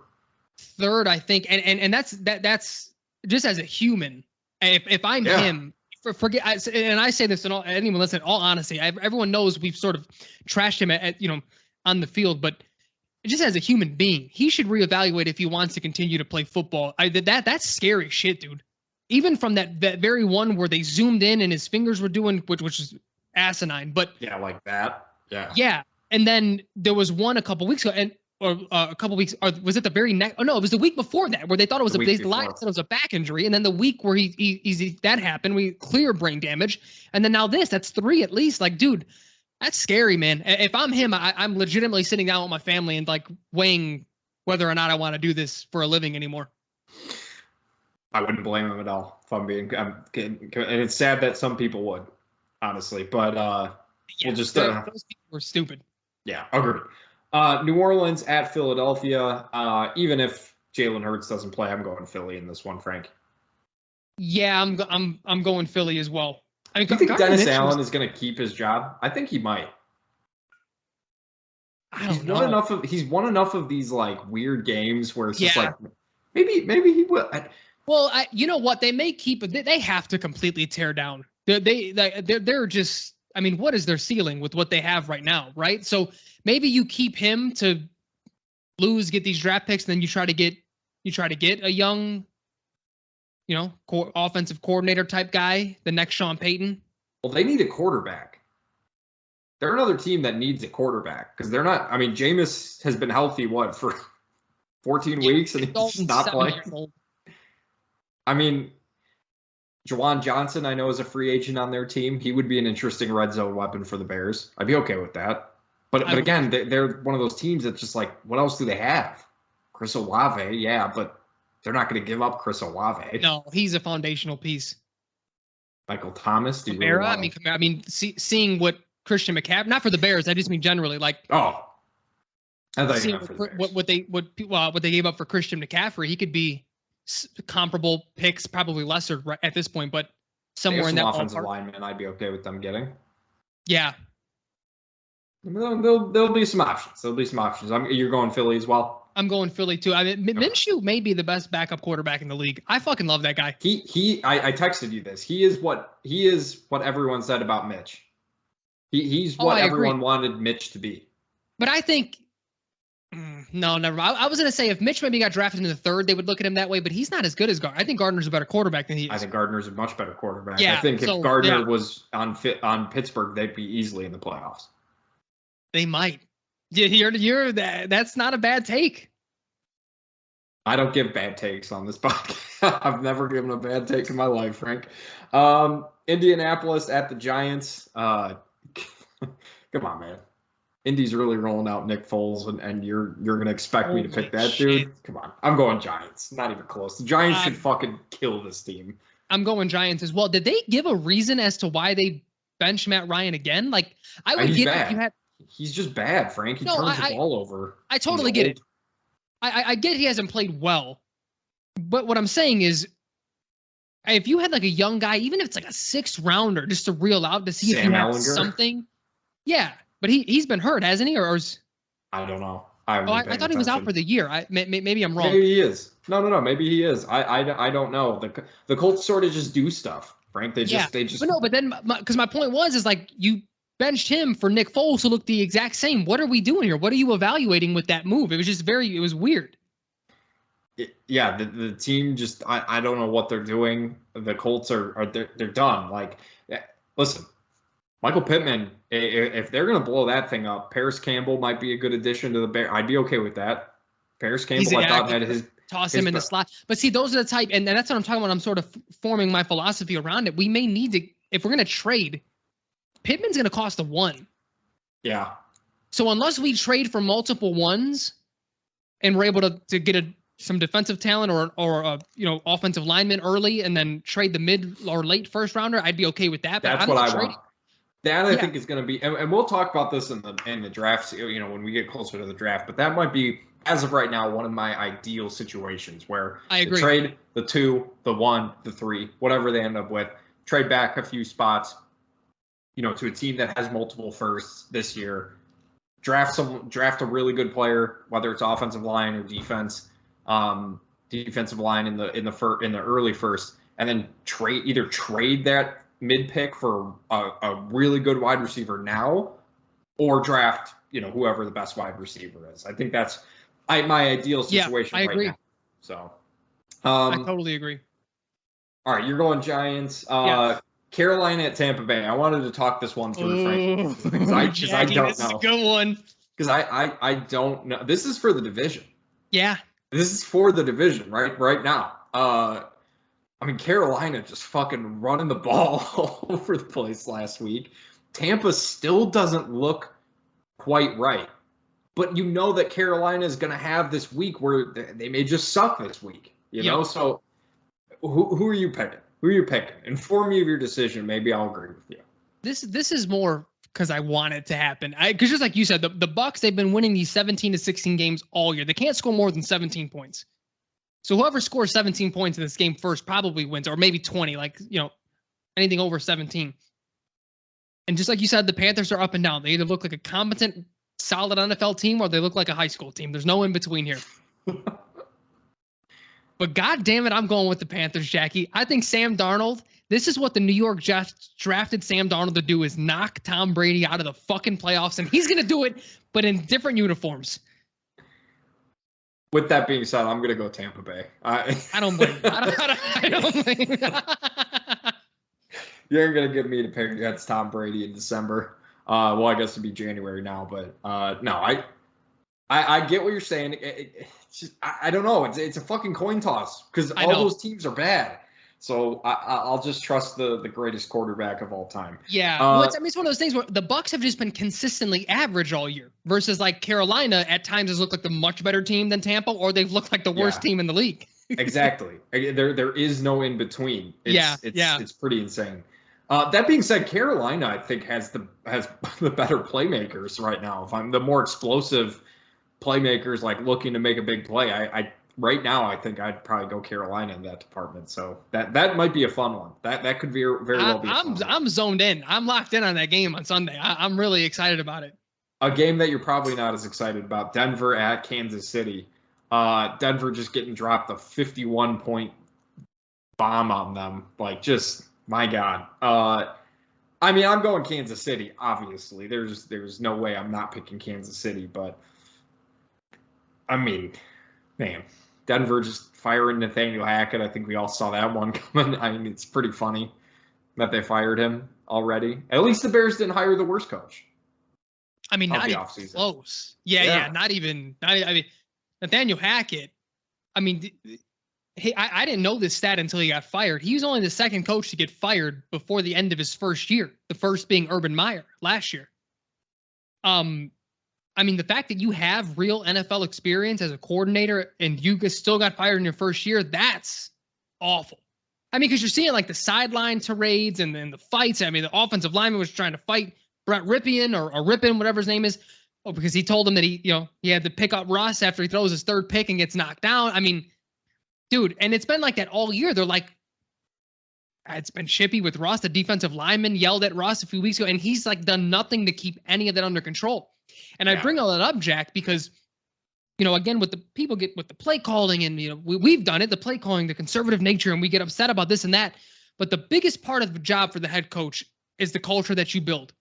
3rd, I think, and that's just as a human. If I'm him, forget. And I say this in anyone listen. All honesty, everyone knows we've sort of trashed him at on the field, but just as a human being, he should reevaluate if he wants to continue to play football. That's scary shit, dude. Even from that very one where they zoomed in and his fingers were doing, which is asinine. But yeah, like that. Yeah. Yeah, and then there was one a couple weeks ago, or was it the very next? Oh no, it was the week before that where they thought it was they lied, said it was a back injury, and then the week where that happened, we clear brain damage, and then now that's 3 at least. Like, dude, that's scary, man. If I'm him, I'm legitimately sitting down with my family and like weighing whether or not I want to do this for a living anymore. I wouldn't blame him at all. If I'm and it's sad that some people would, honestly, but we'll just those people were stupid. Yeah, agreed. New Orleans at Philadelphia. Even if Jalen Hurts doesn't play, I'm going Philly in this one, Frank. Yeah, I'm going Philly as well. I mean, do you think Dennis Allen is going to keep his job? I think he might. I don't know. He's won enough of these like weird games where it's just like maybe he will. Well, you know what? They may keep it. They have to completely tear down. They're just. I mean, what is their ceiling with what they have right now, right? So maybe you keep him to get these draft picks, and then you try to get a young, offensive coordinator type guy, the next Sean Payton. Well, they need a quarterback. They're another team that needs a quarterback, because they're not. I mean, Jameis has been healthy for 14 weeks, and he's not playing. I mean, Juwan Johnson, I know, is a free agent on their team. He would be an interesting red zone weapon for the Bears. I'd be okay with that. But again, they're one of those teams that's just like, what else do they have? Chris Olave, yeah, but they're not going to give up Chris Olave. No, he's a foundational piece. Michael Thomas, do you Kamara, really I mean, seeing what Christian McCaffrey, not for the Bears, I just mean generally, like. Oh, I thought you seeing meant for the Bears. what they gave up for Christian McCaffrey, he could be comparable picks, probably lesser at this point, but somewhere in that offensive ballpark. lineman, I'd be okay with them getting. Yeah, There'll be some options. You're going Philly as well. I'm going Philly too. I mean, Minshew may be the best backup quarterback in the league. I fucking love that guy. I texted you this. He is what everyone said about Mitch. He's what everyone wanted Mitch to be. But I think no, never. I was gonna say if Mitch maybe got drafted in the third, they would look at him that way. But he's not as good as Gardner. I think Gardner's a better quarterback than he is. I think Gardner's a much better quarterback. Yeah, I think if Gardner was on Pittsburgh, they'd be easily in the playoffs. They might. You're that's not a bad take. I don't give bad takes on this podcast. I've never given a bad take in my life, Frank. Indianapolis at the Giants. Come on, man. Indy's really rolling out Nick Foles, and you're going to expect me to pick that dude? Come on. I'm going Giants. Not even close. The Giants should fucking kill this team. I'm going Giants as well. Did they give a reason as to why they benched Matt Ryan again? Like, I would get if you had. He's just bad, Frank. He turns the ball over. I totally get it. I get he hasn't played well. But what I'm saying is, if you had like a young guy, even if it's like a 6th rounder, just to reel out to see if you have something. Yeah. But he's been hurt, hasn't he? Or is, I don't know. I thought he was out for the year. Maybe I'm wrong. Maybe he is. No. Maybe he is. I don't know. The Colts sort of just do stuff, Frank. They just. But then because my point is like you benched him for Nick Foles who looked the exact same. What are we doing here? What are you evaluating with that move? It was just it was weird. The team just I don't know what they're doing. The Colts they're done. Like, listen. Michael Pittman, if they're going to blow that thing up, Paris Campbell might be a good addition to the Bears. I'd be okay with that. Paris Campbell, I thought had toss him in the slot. But see, those are the type, and that's what I'm talking about. I'm sort of forming my philosophy around it. We may need to, if we're going to trade, Pittman's going to cost a 1. Yeah. So unless we trade for multiple 1s and we're able to get some defensive talent or offensive lineman early and then trade the mid or late first rounder, I'd be okay with that. But that's what I want. That I think is going to be, and we'll talk about this in the drafts, when we get closer to the draft. But that might be, as of right now, one of my ideal situations where I agree. Trade the 2, the 1, the 3, whatever they end up with, trade back a few spots, to a team that has multiple firsts this year. Draft a really good player, whether it's offensive line or defense, defensive line in the early first, and then trade that mid pick for a really good wide receiver now, or draft whoever the best wide receiver is. I think that's my ideal situation right now. So I totally agree. All right, you're going Giants. Carolina at Tampa Bay. I wanted to talk this one through, Frank, because I don't know. This is a good one. Because I don't know. This is for the division. Yeah. This is for the division right now. Carolina just fucking running the ball all over the place last week. Tampa still doesn't look quite right. But that Carolina is going to have this week where they may just suck this week. know? So who are you picking? Who are you picking? Inform me of your decision. Maybe I'll agree with you. This is more because I want it to happen. Because just like you said, the Bucks, they've been winning these 17 to 16 games all year. They can't score more than 17 points. So whoever scores 17 points in this game first probably wins, or maybe 20, anything over 17. And just like you said, the Panthers are up and down. They either look like a competent, solid NFL team, or they look like a high school team. There's no in between here. But God damn it, I'm going with the Panthers, Jackie. I think Sam Darnold, this is what the New York Jets drafted Sam Darnold to do, is knock Tom Brady out of the fucking playoffs. And he's going to do it, but in different uniforms. With that being said, I'm going to go Tampa Bay. I don't blame you. I don't blame you. You're going to get me to pick against Tom Brady in December. Well, I guess it'd be January now, but no, I get what you're saying. It's just, I don't know. It's a fucking coin toss because all those teams are bad. So I'll just trust the greatest quarterback of all time. Yeah, it's one of those things where the Bucks have just been consistently average all year versus like Carolina at times has looked like the much better team than Tampa, or they've looked like the worst team in the league. Exactly. There is no in between. It's pretty insane. That being said, Carolina, I think, has the better playmakers right now. If I'm the more explosive playmakers, like looking to make a big play, I right now I think I'd probably go Carolina in that department. So that might be a fun one. That could very well be. I'm zoned in. I'm locked in on that game on Sunday. I'm really excited about it. A game that you're probably not as excited about: Denver at Kansas City. Denver just getting dropped a 51-point bomb on them. Like, just my God. I mean, I'm going Kansas City. Obviously, there's no way I'm not picking Kansas City. But I mean, man, Denver just firing Nathaniel Hackett. I think we all saw that one coming. I mean, it's pretty funny that they fired him already. At least the Bears didn't hire the worst coach. I mean, not even close. Yeah. Not even. I mean, Nathaniel Hackett. I mean, hey, I didn't know this stat until he got fired. He was only the second coach to get fired before the end of his first year. The first being Urban Meyer last year. I mean, the fact that you have real NFL experience as a coordinator and you still got fired in your first year, that's awful. I mean, because you're seeing like the sideline tirades and then the fights. I mean, the offensive lineman was trying to fight Brett Rypien or Rypien, whatever his name is, because he told him that he had to pick up Russ after he throws his third pick and gets knocked down. I mean, dude, and it's been like that all year. They're like, it's been chippy with Russ. The defensive lineman yelled at Russ a few weeks ago, and he's like done nothing to keep any of that under control. And I bring all that up, Jack, because, again, with the people get with the play calling and, we've done it, the play calling, the conservative nature, and we get upset about this and that. But the biggest part of the job for the head coach is the culture that you build.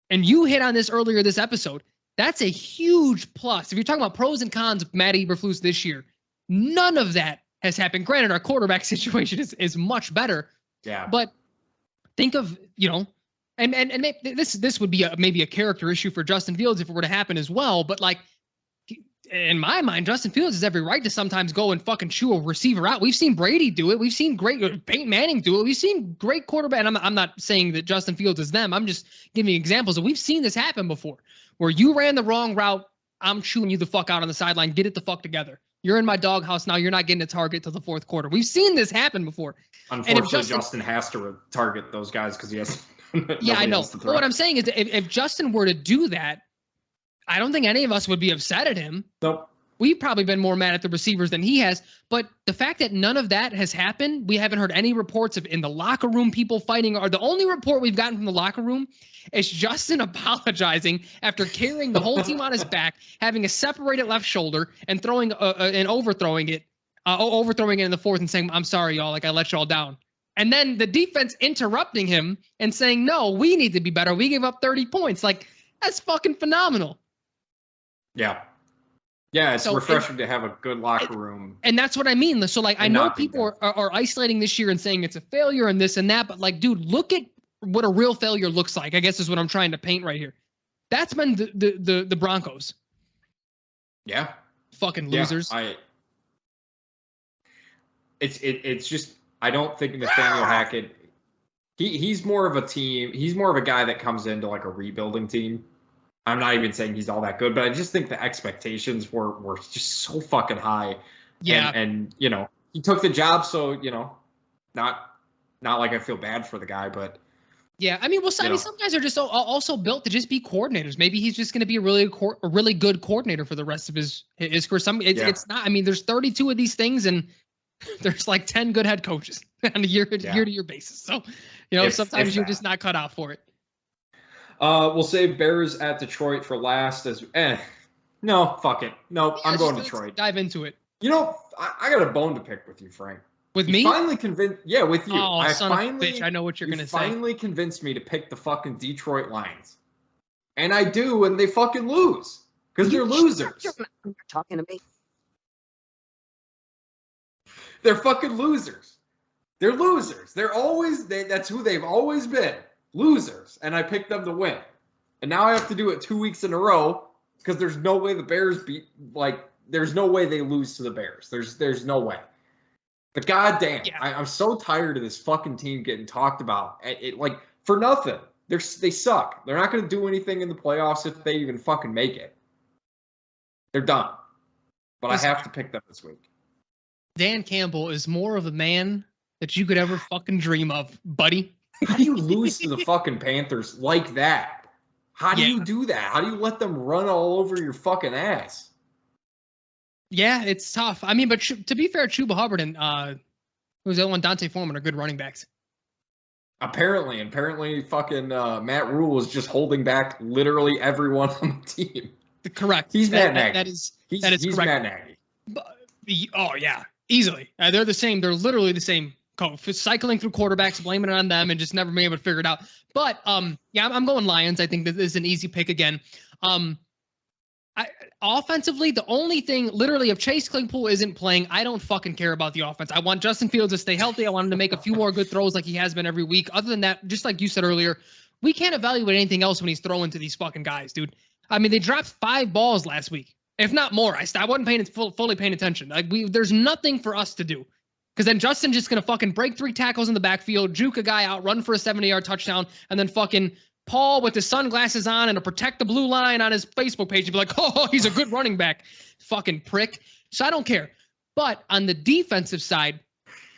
And you hit on this earlier this episode. That's a huge plus. If you're talking about pros and cons of Matt Eberflus this year, none of that has happened. Granted, our quarterback situation is much better. Yeah. But think of, and this would be maybe a character issue for Justin Fields if it were to happen as well. But like, in my mind, Justin Fields has every right to sometimes go and fucking chew a receiver out. We've seen Brady do it. We've seen great Peyton Manning do it. We've seen great quarterback. And I'm not saying that Justin Fields is them. I'm just giving examples. We've seen this happen before, where you ran the wrong route. I'm chewing you the fuck out on the sideline. Get it the fuck together. You're in my doghouse now. You're not getting a target till the fourth quarter. We've seen this happen before. Unfortunately, Justin has to target those guys because he has. Yeah, I know. But what I'm saying is, if Justin were to do that, I don't think any of us would be upset at him. Nope. We've probably been more mad at the receivers than he has. But the fact that none of that has happened, we haven't heard any reports of in the locker room people fighting. Or the only report we've gotten from the locker room is Justin apologizing after carrying the whole team on his back, having a separated left shoulder, and throwing and overthrowing it in the fourth and saying, "I'm sorry, y'all. Like I let y'all down." And then the defense interrupting him and saying, "No, we need to be better. We gave up 30 points." Like, that's fucking phenomenal. Yeah. Yeah, it's refreshing to have a good locker room. And that's what I mean. So, like, I know people are isolating this year and saying it's a failure and this and that, but, like, dude, look at what a real failure looks like, I guess is what I'm trying to paint right here. That's been the Broncos. Yeah. Fucking losers. Yeah, it's just, I don't think Nathaniel Hackett, he's more of a team. He's more of a guy that comes into, like, a rebuilding team. I'm not even saying he's all that good, but I just think the expectations were just so fucking high. Yeah. And he took the job, so, not like I feel bad for the guy, but. Yeah, I mean, some guys are just also built to just be coordinators. Maybe he's just going to be a really good coordinator for the rest of his career. It's not. I mean, there's 32 of these things, and there's like 10 good head coaches on a year-to-year basis. So, sometimes you're just not cut out for it. We'll save Bears at Detroit for last. No, fuck it. No, I'm going Detroit. Dive into it. I got a bone to pick with you, Frank. With me? Finally convinced. Yeah, with you. Oh, son of a bitch! I know what you're gonna say. Finally convinced me to pick the fucking Detroit Lions, and I do, and they fucking lose because they're losers. You're talking to me. They're fucking losers. They're losers. That's who they've always been. Losers, and I picked them to win, and now I have to do it 2 weeks in a row because there's no way the Bears there's no way they lose to the Bears. There's no way. But goddamn, yeah. I'm so tired of this fucking team getting talked about like for nothing. They suck. They're not going to do anything in the playoffs if they even fucking make it. They're done. But I have to pick them this week. Dan Campbell is more of a man that you could ever fucking dream of, buddy. How do you lose to the fucking Panthers like that? How do Yeah. you do that? How do you let them run all over your fucking ass? Yeah, it's tough. I mean, but to be fair, Chuba Hubbard and who's the other one? Dante Foreman are good running backs. Apparently, fucking Matt Rule is just holding back literally everyone on the team. Correct. He's Matt Nagy. That is he's correct. Matt Nagy. But, oh yeah, easily. They're the same. They're literally the same. Cycling through quarterbacks, blaming it on them, and just never being able to figure it out. But yeah, I'm going Lions. I think this is an easy pick again. Offensively, the only thing, literally, if Chase Claypool isn't playing, I don't fucking care about the offense. I want Justin Fields to stay healthy. I want him to make a few more good throws like he has been every week. Other than that, just like you said earlier, we can't evaluate anything else when he's throwing to these fucking guys, dude. I mean, they dropped 5 balls last week, if not more. I wasn't fully paying attention. Like there's nothing for us to do. Because then Justin's just going to fucking break 3 tackles in the backfield, juke a guy out, run for a 70-yard touchdown, and then fucking Paul with his sunglasses on and a protect the blue line on his Facebook page and be like, oh, he's a good running back. Fucking prick. So I don't care. But on the defensive side,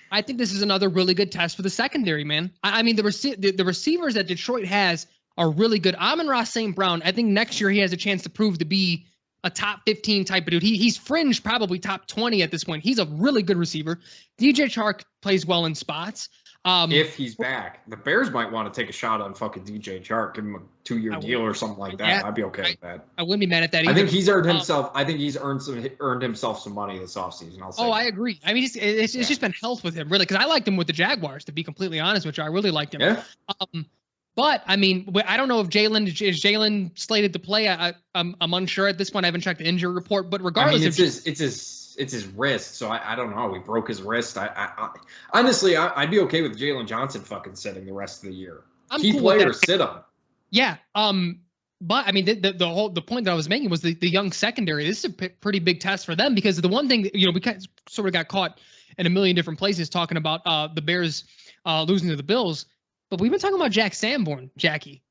I think this is another really good test for the secondary, man. I mean, the receivers that Detroit has are really good. Amon-Ra St. Brown, I think next year he has a chance to prove to be a top 15 type of dude. He's fringe probably top 20 at this point. He's a really good receiver. DJ Chark plays well in spots. If he's back, the Bears might want to take a shot on fucking DJ Chark, give him a 2-year deal or something like that. Yeah, I'd be okay with that. I wouldn't be mad at that either. I think he's earned himself. I think he's earned himself some money this offseason. I'll say. I agree. I mean, it's just been health with him, really, because I liked him with the Jaguars. To be completely honest with you, I really liked him. Yeah. But I mean, I don't know if Jalen slated to play. I'm unsure at this point. I haven't checked the injury report, but regardless, I mean, it's his wrist, so I don't know. He broke his wrist. I honestly, I'd be okay with Jalen Johnson fucking sitting the rest of the year. Key cool player, sit him. Yeah. But I mean, the point that I was making was the young secondary. This is a pretty big test for them because the one thing that, we sort of got caught in a million different places talking about the Bears losing to the Bills, but we've been talking about Jack Sanborn, Jackie.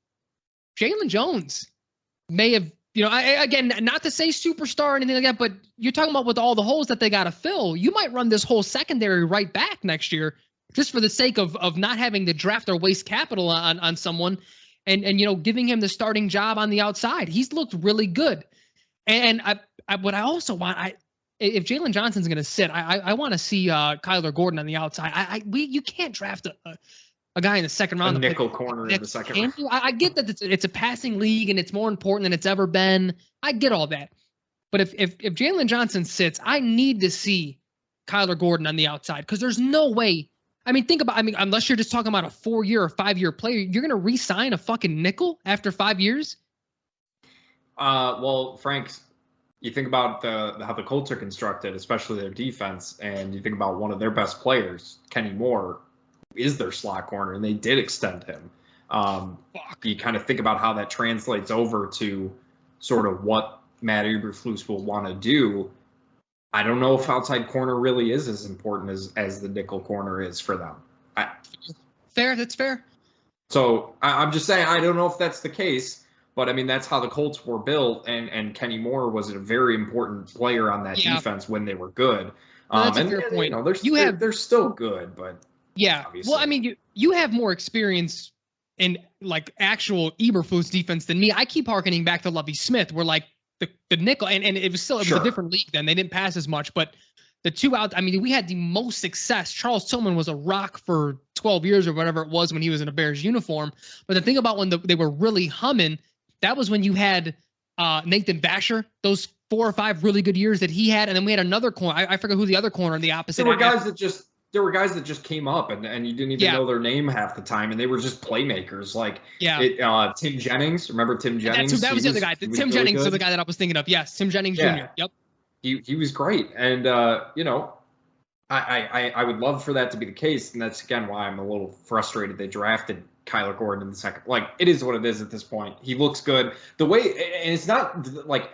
Jalen Jones may have. Again, not to say superstar or anything like that, but you're talking about with all the holes that they got to fill, you might run this whole secondary right back next year just for the sake of not having to draft or waste capital on someone and giving him the starting job on the outside. He's looked really good. And what I also want, if Jalen Johnson's going to sit, I want to see Kyler Gordon on the outside. You can't draft a guy in the second round. A nickel corner in the second round. I get that it's a passing league and it's more important than it's ever been. I get all that. But if Jalen Johnson sits, I need to see Kyler Gordon on the outside because there's no way. I mean, unless you're just talking about a 4-year or 5-year player, you're going to re-sign a fucking nickel after 5 years? Well, Frank, you think about how the Colts are constructed, especially their defense, and you think about one of their best players, Kenny Moore, is their slot corner, and they did extend him. You kind of think about how that translates over to sort of what Matt Eberflus will want to do. I don't know if outside corner really is as important as the nickel corner is for them. That's fair. So I'm just saying I don't know if that's the case, but I mean that's how the Colts were built, and Kenny Moore was a very important player on that defense when they were good. That's a fair point. They're still good, but. Yeah. Obviously. Well, I mean, you have more experience in like actual Eberflus defense than me. I keep harkening back to Lovie Smith, where like the nickel, and it was a different league then. They didn't pass as much, but the two out. I mean, we had the most success. Charles Tillman was a rock for 12 years or whatever it was when he was in a Bears uniform. But the thing about when they were really humming, that was when you had Nathan Vasher, those 4 or 5 really good years that he had, and then we had another corner. I forget who the other corner on the opposite. There were guys that just came up and you didn't even know their name half the time, and they were just playmakers. Like Tim Jennings. Remember Tim Jennings? That was the other guy. Tim Jennings is the guy that I was thinking of. Yes, Tim Jennings Jr. Yep. He was great, and I would love for that to be the case, and that's again why I'm a little frustrated they drafted Kyler Gordon in the second. Like it is what it is at this point. He looks good. The way, and it's not like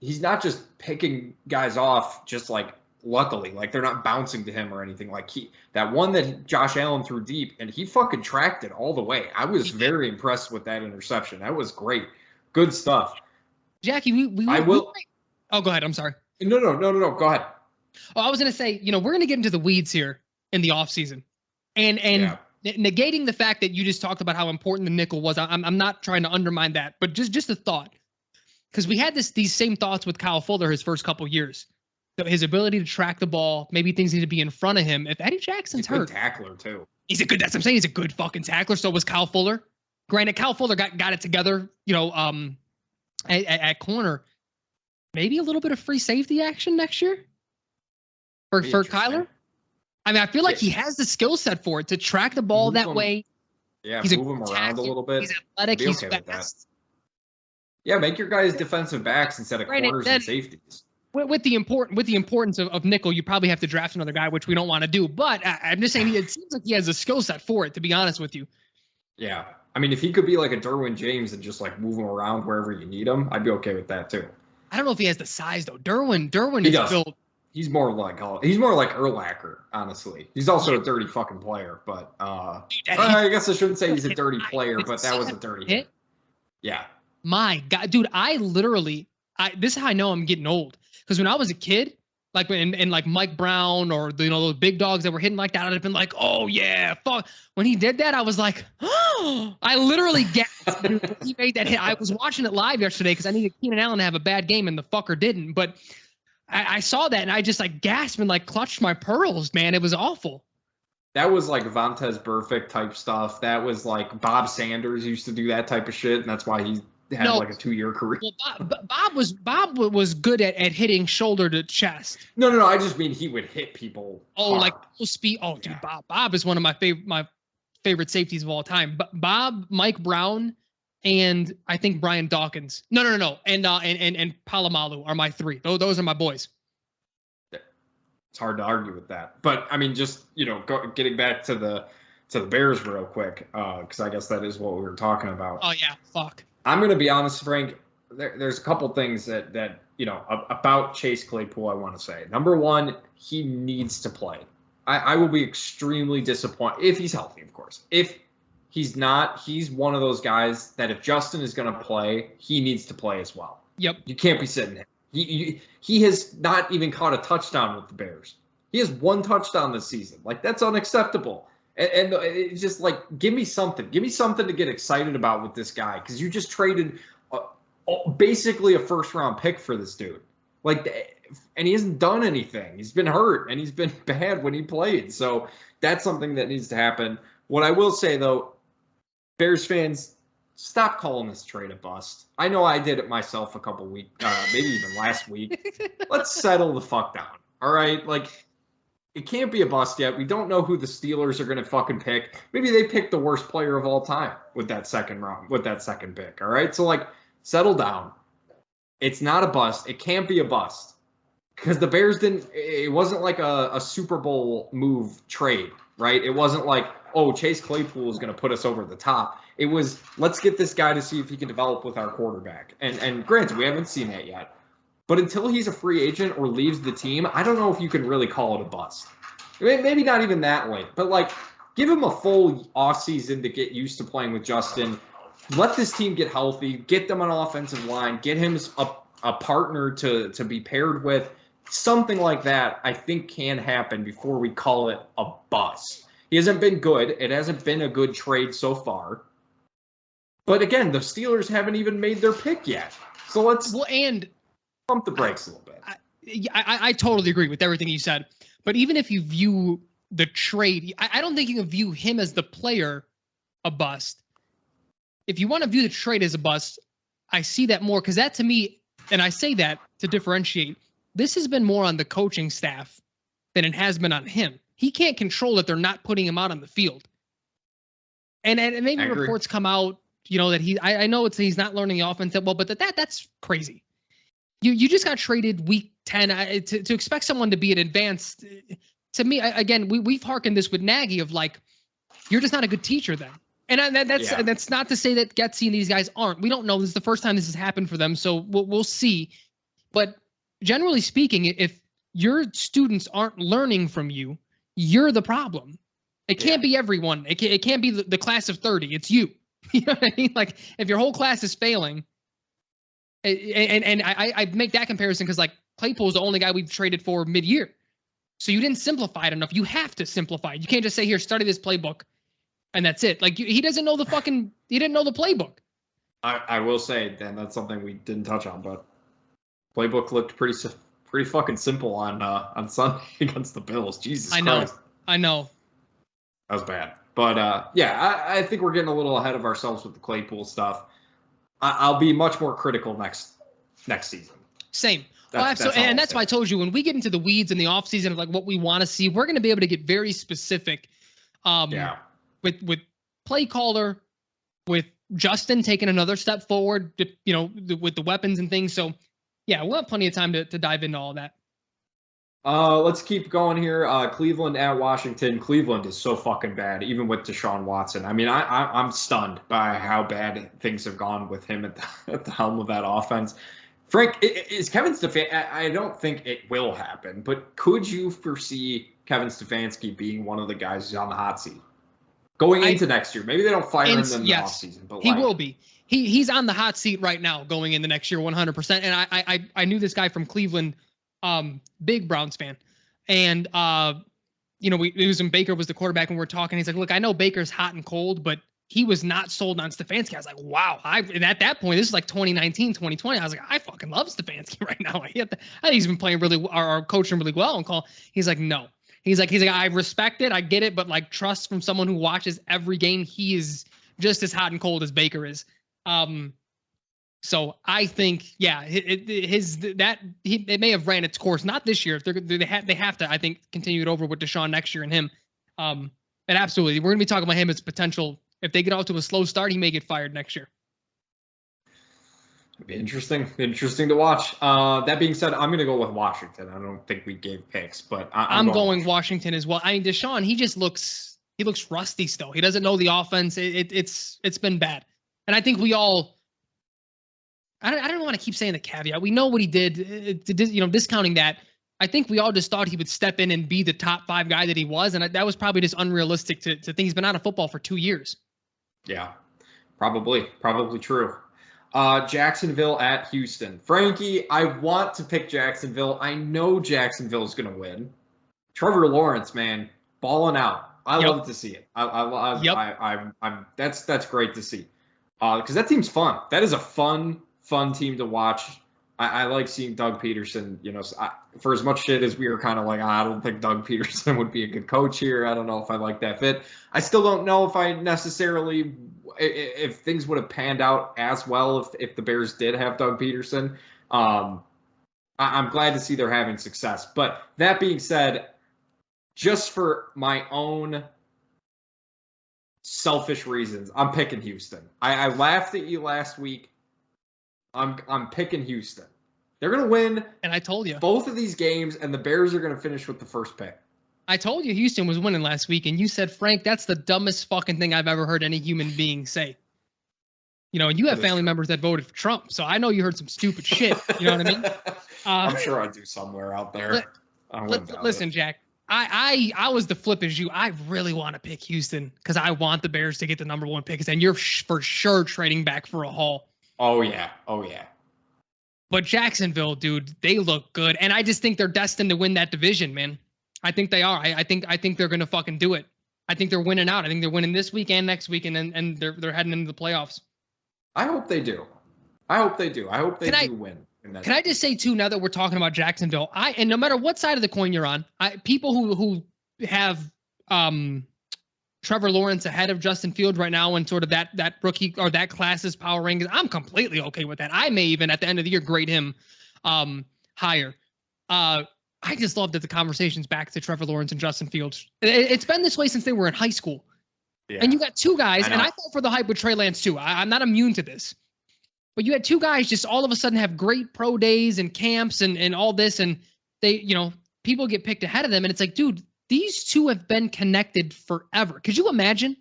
he's not just picking guys off just like. Luckily, like they're not bouncing to him or anything. Like that one that Josh Allen threw deep, and he fucking tracked it all the way. I was very impressed with that interception. That was great, good stuff. Jackie, we will. Oh, go ahead. I'm sorry. No. Go ahead. Oh, I was going to say, we're going to get into the weeds here in the offseason. And negating the fact that you just talked about how important the nickel was, I'm not trying to undermine that, but just a thought. Because we had these same thoughts with Kyle Fuller his first couple years. So his ability to track the ball, maybe things need to be in front of him. If Eddie Jackson's he's a hurt, good tackler too. That's what I'm saying. He's a good fucking tackler. So was Kyle Fuller. Granted, Kyle Fuller got it together, at corner. Maybe a little bit of free safety action next year for Kyler. I mean, I feel like he has the skill set for it to track the ball that way. Yeah, move him around a little bit. He's athletic. He's okay fast. Yeah, make your guys defensive backs instead of corners and safeties. With the importance of nickel, you probably have to draft another guy, which we don't want to do. But I'm just saying, it seems like he has a skill set for it, to be honest with you. Yeah. I mean, if he could be like a Derwin James and just like move him around wherever you need him, I'd be okay with that too. I don't know if he has the size though. Derwin is built. He's more like Urlacher, honestly. He's also a dirty fucking player, but I guess I shouldn't say he's a dirty player, but that was a dirty hit. Yeah. My God, dude, this is how I know I'm getting old. Because when I was a kid, like like Mike Brown or those big dogs that were hitting like that, I'd have been like, oh yeah, fuck. When he did that, I was like, oh, I literally gasped when he made that hit. I was watching it live yesterday because I needed Keenan Allen to have a bad game and the fucker didn't. But I saw that and I just like gasped and like clutched my pearls, man. It was awful. That was like Vontaze Burfict type stuff. That was like Bob Sanders used to do that type of shit, and that's why he had like a 2-year career. Well, Bob was good at hitting shoulder to chest. No. I just mean he would hit people. Oh, hard. like full speed. Oh, dude, yeah. Bob is one of my favorite safeties of all time. Bob, Mike Brown, and I think Brian Dawkins. No. And Palomalu are my three. Those are my boys. It's hard to argue with that. But I mean, just getting back to the Bears real quick, because I guess that is what we were talking about. Oh yeah, fuck. I'm going to be honest, Frank. There's a couple things that about Chase Claypool I want to say. Number one, he needs to play. I will be extremely disappointed if he's healthy, of course. If he's not, he's one of those guys that if Justin is going to play, he needs to play as well. Yep. You can't be sitting there. He has not even caught a touchdown with the Bears. He has 1 touchdown this season. Like, that's unacceptable. And it's just like, give me something. Give me something to get excited about with this guy, because you just traded basically a first-round pick for this dude. And he hasn't done anything. He's been hurt, and he's been bad when he played. So that's something that needs to happen. What I will say, though, Bears fans, stop calling this trade a bust. I know I did it myself a couple weeks, maybe even last week. Let's settle the fuck down. All right? It can't be a bust yet. We don't know who the Steelers are going to fucking pick. Maybe they picked the worst player of all time with that second pick. All right? So, settle down. It's not a bust. It can't be a bust. Because the Bears it wasn't like a Super Bowl move trade, right? It wasn't like, oh, Chase Claypool is going to put us over the top. It was, let's get this guy to see if he can develop with our quarterback. And granted, we haven't seen that yet. But until he's a free agent or leaves the team, I don't know if you can really call it a bust. Maybe not even that late. But, give him a full offseason to get used to playing with Justin. Let this team get healthy. Get them an offensive line. Get him a partner to be paired with. Something like that, I think, can happen before we call it a bust. He hasn't been good. It hasn't been a good trade so far. But, again, the Steelers haven't even made their pick yet. So let's pump the brakes a little bit. I totally agree with everything you said. But even if you view the trade, I don't think you can view him as the player a bust. If you want to view the trade as a bust, I see that more, because that to me, and I say that to differentiate, this has been more on the coaching staff than it has been on him. He can't control that they're not putting him out on the field. And maybe reports come out, that I know he's not learning the offense that well, but that's crazy. You just got traded week 10 to expect someone to be an advanced. To me, again, we've hearkened this with Nagy of you're just not a good teacher then. And that's not to say that Getsy and these guys aren't. We don't know. This is the first time this has happened for them, so we'll see. But generally speaking, if your students aren't learning from you, you're the problem. It can't be everyone. It can't be the class of 30. It's you. You know what I mean? If your whole class is failing, and I make that comparison because Claypool is the only guy we've traded for mid-year. So you didn't simplify it enough. You have to simplify it. You can't just say, here, study this playbook, and that's it. Like, he doesn't know he didn't know the playbook. I will say, Dan, that's something we didn't touch on, but playbook looked pretty fucking simple on Sunday against the Bills. Jesus Christ. I know. That was bad. But, yeah, I think we're getting a little ahead of ourselves with the Claypool stuff. I'll be much more critical next season. Same. That's why I told you, when we get into the weeds in the offseason of like what we want to see, we're going to be able to get very specific with play caller, with Justin taking another step forward, with the weapons and things. So, yeah, we'll have plenty of time to dive into all that. Let's keep going here. Cleveland at Washington. Cleveland is so fucking bad, even with Deshaun Watson. I mean, I'm stunned by how bad things have gone with him at the helm of that offense. Frank, is Kevin Stefanski? I don't think it will happen, but could you foresee Kevin Stefanski being one of the guys who's on the hot seat going into next year? Maybe they don't fire him in the offseason, but he will be. He's on the hot seat right now going into next year, 100%. And I knew this guy from Cleveland, big Browns fan, and it was when Baker was the quarterback and we were talking. He's like, look, I know Baker's hot and cold, but he was not sold on Stefanski. I was like, wow. And at that point, this is like 2019, 2020. I was like, I fucking love Stefanski right now. I think he's been playing really, or coaching really well. And he's like, no. He's like, I respect it, I get it, but like, trust from someone who watches every game, he is just as hot and cold as Baker is. So I think, yeah, it may have ran its course. Not this year. They have to, I think, continue it over with Deshaun next year and him. And absolutely, we're gonna be talking about him as potential. If they get off to a slow start, he may get fired next year. It'd be interesting to watch. That being said, I'm going to go with Washington. I don't think we gave picks, but I'm going Washington as well. I mean, Deshaun, he looks rusty still. He doesn't know the offense. It's been bad. And I think we all, I don't want to keep saying the caveat. We know what he did, discounting that. I think we all just thought he would step in and be the top 5 guy that he was. And that was probably just unrealistic to think. He's been out of football for 2 years. Yeah, probably true. Jacksonville at Houston. Frankie, I want to pick Jacksonville. I know Jacksonville is going to win. Trevor Lawrence, man, balling out. I love to see it. That's great to see. Because that team's fun. That is a fun team to watch. I like seeing Doug Peterson, for as much shit as we were kind of like, I don't think Doug Peterson would be a good coach here. I don't know if I like that fit. I still don't know if I necessarily, if things would have panned out as well if the Bears did have Doug Peterson. I'm glad to see they're having success. But that being said, just for my own selfish reasons, I'm picking Houston. I laughed at you last week. I'm picking Houston. They're going to win. And I told you. Both of these games, and the Bears are going to finish with the first pick. I told you Houston was winning last week, and you said, Frank, that's the dumbest fucking thing I've ever heard any human being say. And you have family members that voted for Trump, so I know you heard some stupid shit. You know what I mean? I'm sure I do somewhere out there. Listen, Jack, I was the flip as you. I really want to pick Houston because I want the Bears to get the number 1 pick, and you're for sure trading back for a haul. Oh, yeah. But Jacksonville, dude, they look good. And I just think they're destined to win that division, man. I think they are. I think they're going to fucking do it. I think they're winning out. I think they're winning this week and next week, and they're heading into the playoffs. I hope they do. I hope they do win. Can I just say, too, now that we're talking about Jacksonville, and no matter what side of the coin you're on, people who have Trevor Lawrence ahead of Justin Fields right now and sort of that rookie or that class's power rankings, I'm completely okay with that. I may even at the end of the year grade him higher. I just love that the conversation's back to Trevor Lawrence and Justin Fields. It's been this way since they were in high school. Yeah. And you got 2 guys, and I fell for the hype with Trey Lance too. I'm not immune to this. But you had 2 guys just all of a sudden have great pro days and camps and all this, and they, people get picked ahead of them, and it's like, dude, these 2 have been connected forever. Could you imagine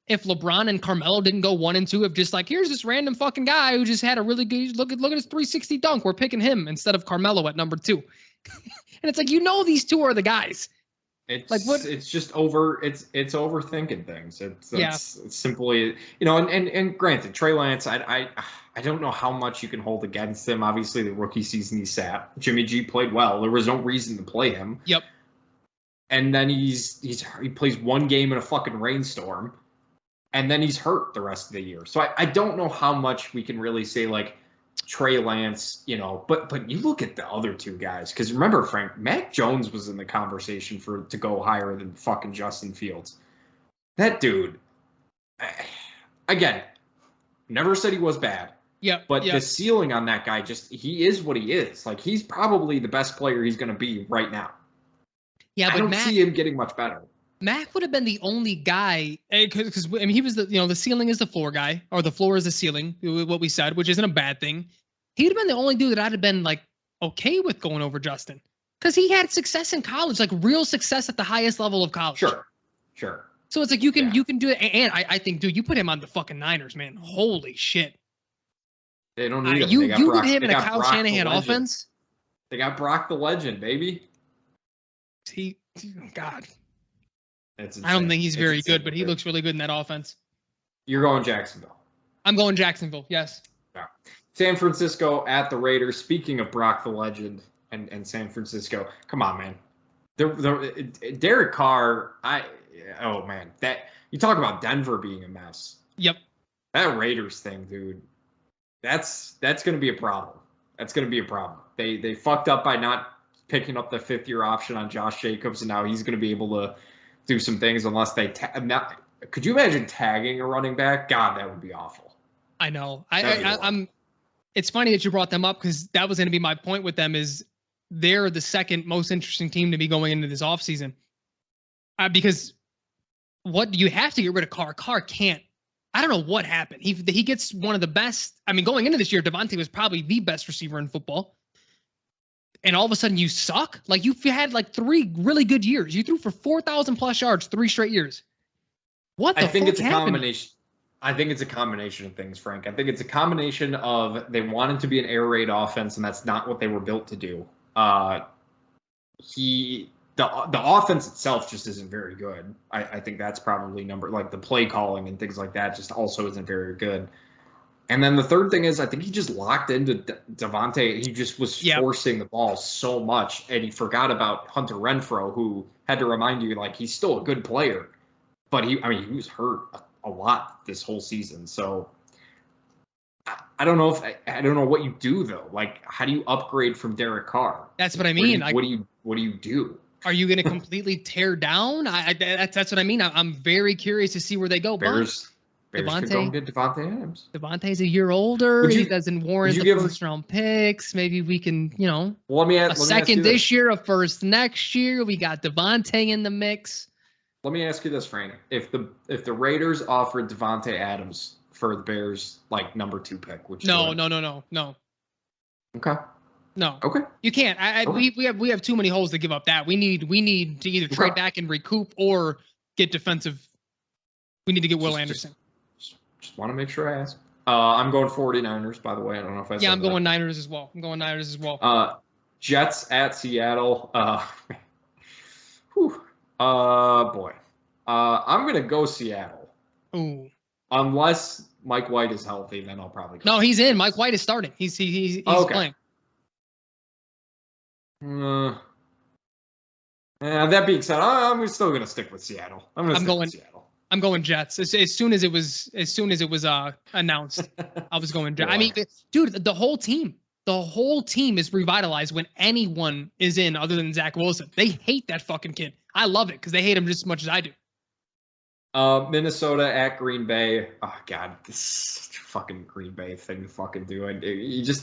if LeBron and Carmelo didn't go 1 and 2 of just like, here's this random fucking guy who just had a really good look at his 360 dunk. We're picking him instead of Carmelo at number 2. And it's like, these 2 are the guys. It's like what? It's just it's overthinking things. It's simply, and granted, Trey Lance, I don't know how much you can hold against him. Obviously, the rookie season he sat. Jimmy G played well. There was no reason to play him. Yep. and then he plays one game in a fucking rainstorm, and then he's hurt the rest of the year. So I don't know how much we can really say like Trey Lance, but you look at the other two guys, because remember, Frank, Mac Jones was in the conversation to go higher than fucking Justin Fields. That dude, again, never said he was bad. Yeah. But the ceiling on that guy, he is what he is. Like, he's probably the best player he's going to be right now. Yeah, but I don't see him getting much better. Mac would have been the only guy, because I mean, he was the ceiling is the floor guy, or the floor is the ceiling, what we said, which isn't a bad thing. He'd have been the only dude that I'd have been like okay with going over Justin, because he had success in college, like real success at the highest level of college. Sure. So it's like you can do it, and I think, dude, you put him on the fucking Niners, man. Holy shit. They don't need him. You get him in a Kyle Shanahan offense. They got Brock the Legend, baby. God. I don't think he's very good, but he looks really good in that offense. You're going Jacksonville. I'm going Jacksonville, yes. Yeah. San Francisco at the Raiders. Speaking of Brock the Legend and San Francisco, come on, man. Derek Carr, that you talk about Denver being a mess. Yep. That Raiders thing, dude. That's going to be a problem. That's going to be a problem. They fucked up by not picking up the 5th-year option on Josh Jacobs, and now he's going to be able to do some things unless they could you imagine tagging a running back? God, that would be awful. I know. I'm. It's funny that you brought them up, because that was going to be my point with them. Is they're the second most interesting team to be going into this offseason. Because what you have to get rid of Carr. Carr can't. I don't know what happened. He gets one of the best. I mean, going into this year, Devontae was probably the best receiver in football. And all of a sudden you suck. Like, you had like 3 really good years. You threw for 4,000 plus yards 3 straight years. What the fuck happened? I think it's a combination of things, Frank. I think it's a combination of they wanted to be an air raid offense, and that's not what they were built to do. The offense itself just isn't very good. I think that's probably the play calling and things like that just also isn't very good. And then the third thing is, I think he just locked into Devontae. He just was forcing the ball so much, and he forgot about Hunter Renfrow, who had to remind you, like, he's still a good player, but he was hurt a lot this whole season. So I don't know I don't know what you do though. Like, how do you upgrade from Derek Carr? That's what I mean. What do you do? Are you going to completely tear down? That's what I mean. I'm very curious to see where they go. Bears could go and get Devontae Adams. Devontae's a year older. He doesn't warrant the first-round picks. Maybe we can, a second this year, a first next year. We got Devontae in the mix. Let me ask you this, Frank. If the Raiders offered Devontae Adams for the Bears, like, number 2 pick, which no. Okay. No. Okay. You can't. We have too many holes to give up that. We need to either trade back and recoup or get defensive. We need to get Will Anderson. Just want to make sure I ask. I'm going 49ers, by the way. I don't know if I said I'm going Niners as well. Jets at Seattle. Boy. I'm going to go Seattle. Ooh. Unless Mike White is healthy, then I'll probably go. No, he's in. Mike White is starting. He's playing. That being said, I'm still going to stick with Seattle. I'm going Seattle. I'm going Jets. As soon as it was announced, I was going Jets. I mean, dude, the whole team is revitalized when anyone is in other than Zach Wilson. They hate that fucking kid. I love it because they hate him just as much as I do. Minnesota at Green Bay. Oh God, this is such a fucking Green Bay thing to fucking do.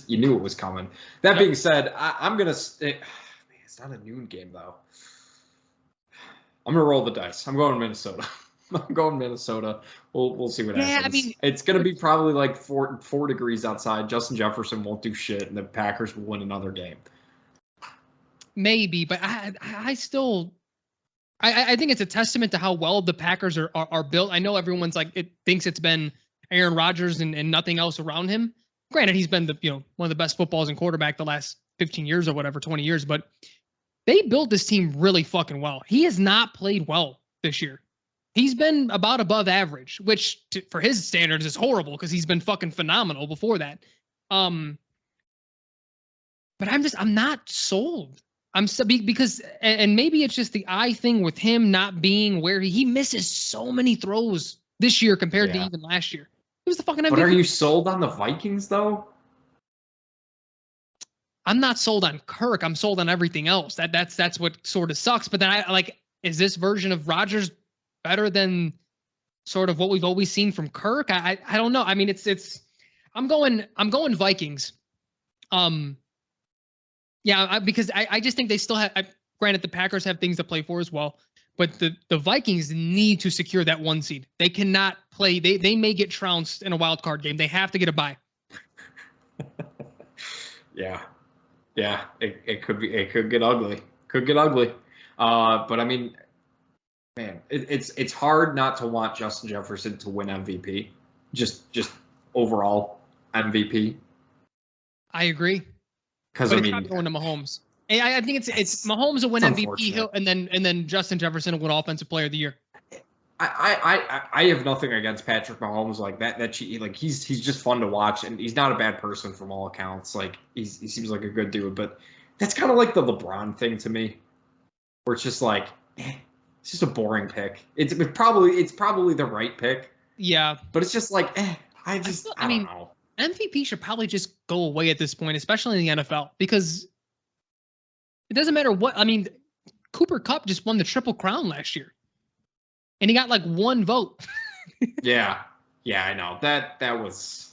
You knew it was coming. That being said, I'm gonna. It's not a noon game though. I'm gonna roll the dice. I'm going Minnesota. We'll see what happens. Yeah, I mean, it's gonna be probably like 4 degrees outside. Justin Jefferson won't do shit, and the Packers will win another game. Maybe, but I still. I think it's a testament to how well the Packers are built. I know everyone's thinks it's been Aaron Rodgers and nothing else around him. Granted, he's been one of the best footballs and quarterback the last 15 years or whatever, 20 years, but they built this team really fucking well. He has not played well this year. He's been about above average, which for his standards is horrible because he's been fucking phenomenal before that. But I'm not sold Because and maybe it's just the eye thing with him not being where he misses so many throws this year compared to even last year. He was the fucking MVP. But are you sold on the Vikings though? I'm not sold on Kirk. I'm sold on everything else. That's what sort of sucks. But then is this version of Rodgers better than sort of what we've always seen from Kirk? I don't know. I mean, I'm going Vikings. Because I just think they still have. Granted, the Packers have things to play for as well, but the Vikings need to secure that 1 seed. They cannot play. They may get trounced in a wild card game. They have to get a bye. Yeah, it could get ugly. Could get ugly. But I mean, man, it's hard not to want Justin Jefferson to win MVP. Just overall MVP. I agree. Because it's not going to Mahomes. I think it's Mahomes will win MVP, and then Justin Jefferson will win Offensive Player of the Year. I have nothing against Patrick Mahomes like that. He's just fun to watch, and he's not a bad person from all accounts. Like he seems like a good dude, but that's kind of like the LeBron thing to me, where it's just like it's just a boring pick. It's probably the right pick. Yeah, but it's just like I don't know. MVP should probably just go away at this point, especially in the NFL, because it doesn't matter what. I mean, Cooper Kupp just won the Triple Crown last year. And he got like 1 vote. Yeah, I know. That's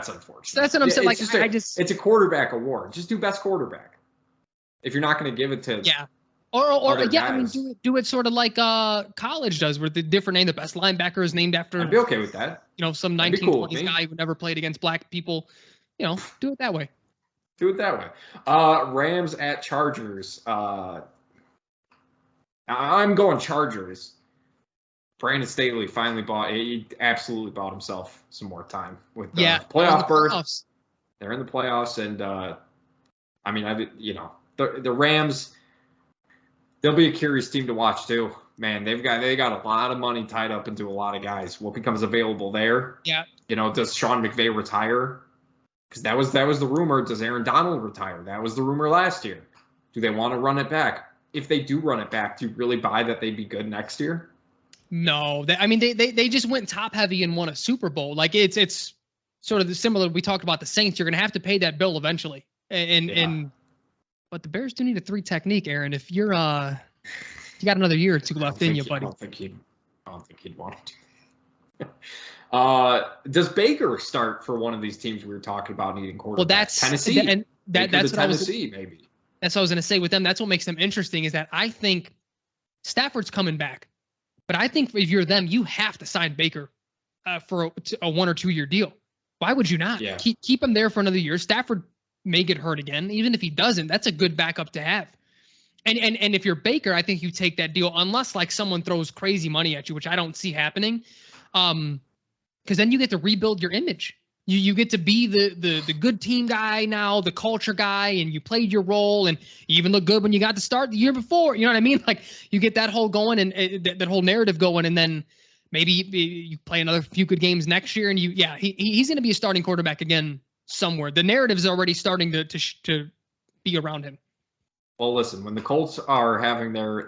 unfortunate. So that's what I'm saying. It's a quarterback award. Just do best quarterback. If you're not going to give it to or guys. I mean, do it sort of like college does, where the different name, the best linebacker is named after. I'd be okay with that. Some 1920s guy who never played against black people. Do it that way. Rams at Chargers. I'm going Chargers. Brandon Staley he absolutely bought himself some more time with the playoff berth. They're in the playoffs, and the Rams. They'll be a curious team to watch too. Man, they got a lot of money tied up into a lot of guys. What becomes available there? Yeah. Does Sean McVay retire? Because that was the rumor. Does Aaron Donald retire? That was the rumor last year. Do they want to run it back? If they do run it back, do you really buy that they'd be good next year? No, they just went top heavy and won a Super Bowl. Like it's sort of similar. We talked about the Saints. You're going to have to pay that bill eventually. But the Bears do need a 3 technique, Aaron. If you're you got another year or 2 left in you, buddy. I don't think he'd want to. Does Baker start for one of these teams we were talking about needing quarterbacks? Well, that's Tennessee. That's what Tennessee, maybe. That's what I was going to say with them. That's what makes them interesting, is that I think Stafford's coming back. But I think if you're them, you have to sign Baker for a 1 or 2 year deal. Why would you not? Yeah. Keep him there for another year. Stafford may get hurt again. Even if he doesn't, that's a good backup to have. And if you're Baker, I think you take that deal, unless like someone throws crazy money at you, which I don't see happening. Because then you get to rebuild your image. You get to be the good team guy now, the culture guy, and you played your role, and you even look good when you got to start the year before. You know what I mean? Like you get that whole going and that whole narrative going, and then maybe you play another few good games next year, and he's going to be a starting quarterback again somewhere. The narrative is already starting to be around him. Well, listen, when the Colts are having their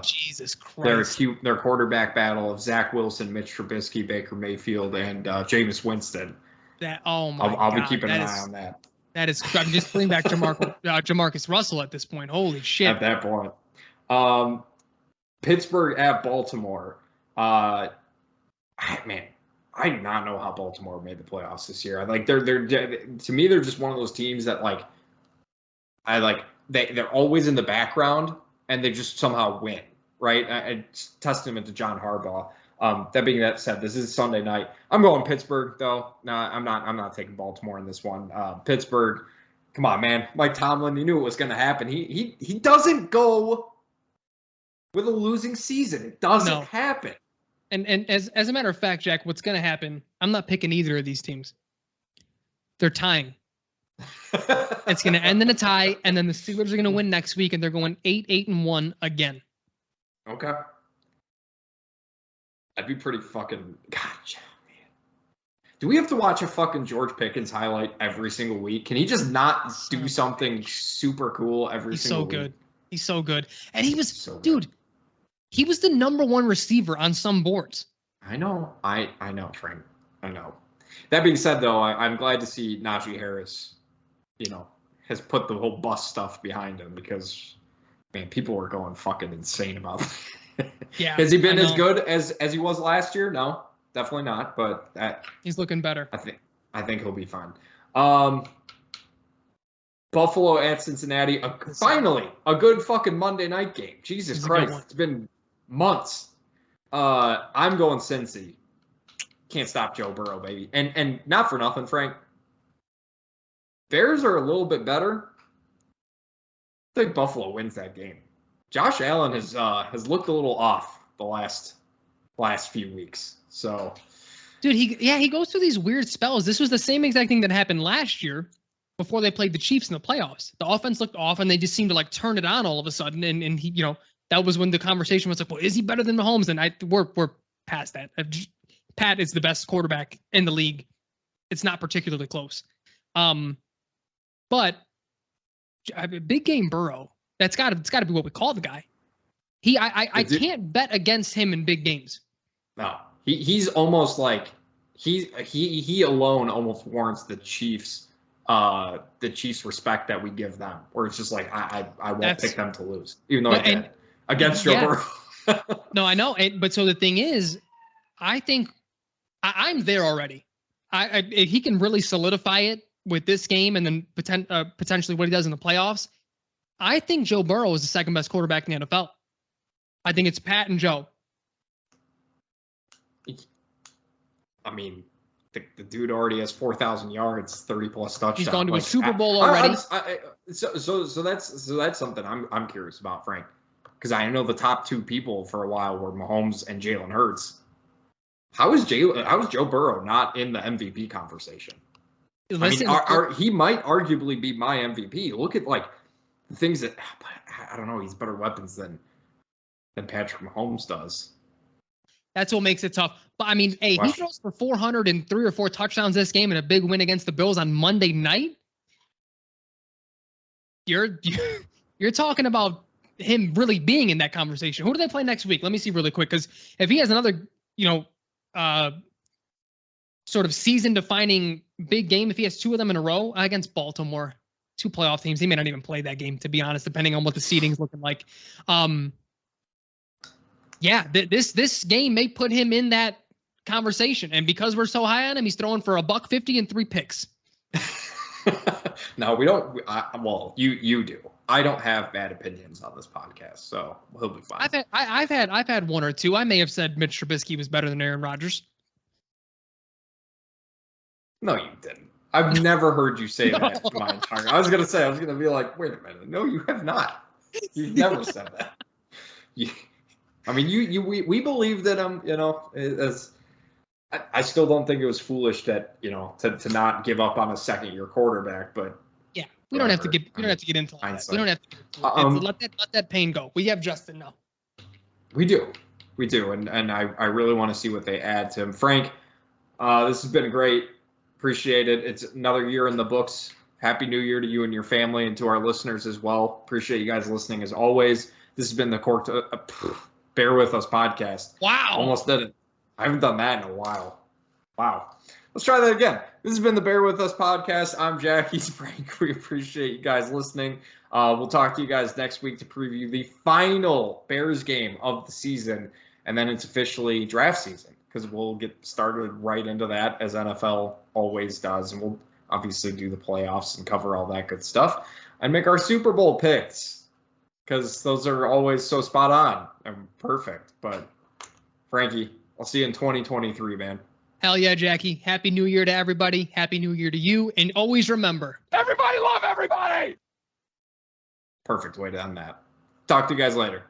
Jesus Christ, their quarterback battle of Zach Wilson, Mitch Trubisky, Baker Mayfield, and Jameis Winston, I'll be keeping an eye on that. That is, I'm just putting back Jamarcus Russell at this point. Holy shit! At that point, Pittsburgh at Baltimore. Man, I do not know how Baltimore made the playoffs this year. They're to me, they're just one of those teams that they're always in the background and they just somehow win, right? It's testament to John Harbaugh. That being said, this is Sunday night. I'm going Pittsburgh though. No, I'm not taking Baltimore in this one. Pittsburgh, come on, man. Mike Tomlin, you knew it was going to happen. He doesn't go with a losing season. It doesn't happen. And as a matter of fact, Jack, what's going to happen? I'm not picking either of these teams. They're tying. It's going to end in a tie, and then the Steelers are going to win next week, and they're going 8-1 again. Okay. That'd be pretty fucking. God, man. Do we have to watch a fucking George Pickens highlight every single week? Can he just not do something super cool every single week? He's so good. He's so good. And he was, dude, he was the number one receiver on some boards. I know. I know, Frank. I know. That being said, though, I'm glad to see Najee Harris, has put the whole bus stuff behind him because, man, people were going fucking insane about it. Yeah. Has he been as good as he was last year? No. Definitely not, but he's looking better. I think he'll be fine. Buffalo at Cincinnati. Finally, a good fucking Monday night game. Jesus Christ, it's been months. I'm going Cincy. Can't stop Joe Burrow, baby. And not for nothing, Frank. Bears are a little bit better. I think Buffalo wins that game. Josh Allen has looked a little off the last few weeks. So, dude, he goes through these weird spells. This was the same exact thing that happened last year before they played the Chiefs in the playoffs. The offense looked off, and they just seemed to like turn it on all of a sudden. And he, that was when the conversation was like, well, is he better than Mahomes? And we're past that. Pat is the best quarterback in the league. It's not particularly close. But big game Burrow. It's got to be what we call the guy. I can't bet against him in big games. No. He's almost like he alone almost warrants the Chiefs respect that we give them, where it's just like I won't pick them to lose, even though I did against Joe Burrow. No, I know, but so the thing is, I think I'm there already. If he can really solidify it with this game and then potentially what he does in the playoffs, I think Joe Burrow is the second best quarterback in the NFL. I think it's Pat and Joe. I mean, the dude already has 4,000 yards, 30+ touchdowns. He's gone to a Super Bowl already. So that's something I'm curious about, Frank, because I know the top two people for a while were Mahomes and Jalen Hurts. How is Joe Burrow not in the MVP conversation? Listen, he might arguably be my MVP. Look at like the things that I don't know. He's better weapons than Patrick Mahomes does. That's what makes it tough. But I mean, hey, he throws for 403 or 4 touchdowns this game and a big win against the Bills on Monday night. You're talking about him really being in that conversation. Who do they play next week? Let me see really quick, because if he has another, sort of season-defining big game, if he has 2 of them in a row against Baltimore, 2 playoff teams, he may not even play that game, to be honest, depending on what the seeding's looking like. Yeah, this game may put him in that conversation, and because we're so high on him, he's throwing for $150 and 3 picks. No, we don't. Well, you do. I don't have bad opinions on this podcast, so he'll be fine. I've had 1 or 2. I may have said Mitch Trubisky was better than Aaron Rodgers. No, you didn't. I've never heard you say that in my entire. I was gonna be like, wait a minute. No, you have not. You've never said that. We believed in him. I still don't think it was foolish that to not give up on a second-year quarterback, but yeah, we don't have to get into all that. We don't have to let that pain go. We have Justin now. We do, and I really want to see what they add to him. Frank, this has been great. Appreciate it. It's another year in the books. Happy New Year to you and your family, and to our listeners as well. Appreciate you guys listening as always. This has been the Bear With Us podcast. Wow. Almost did it. I haven't done that in a while. Wow. Let's try that again. This has been the Bear With Us podcast. I'm Jack. He's Frank. We appreciate you guys listening. We'll talk to you guys next week to preview the final Bears game of the season, and then it's officially draft season, because we'll get started right into that, as NFL always does, and we'll obviously do the playoffs and cover all that good stuff and make our Super Bowl picks, because those are always so spot on and perfect. But Frankie, I'll see you in 2023, man. Hell yeah, Jackie. Happy New Year to everybody. Happy New Year to you. And always remember, everybody love everybody. Perfect way to end that. Talk to you guys later.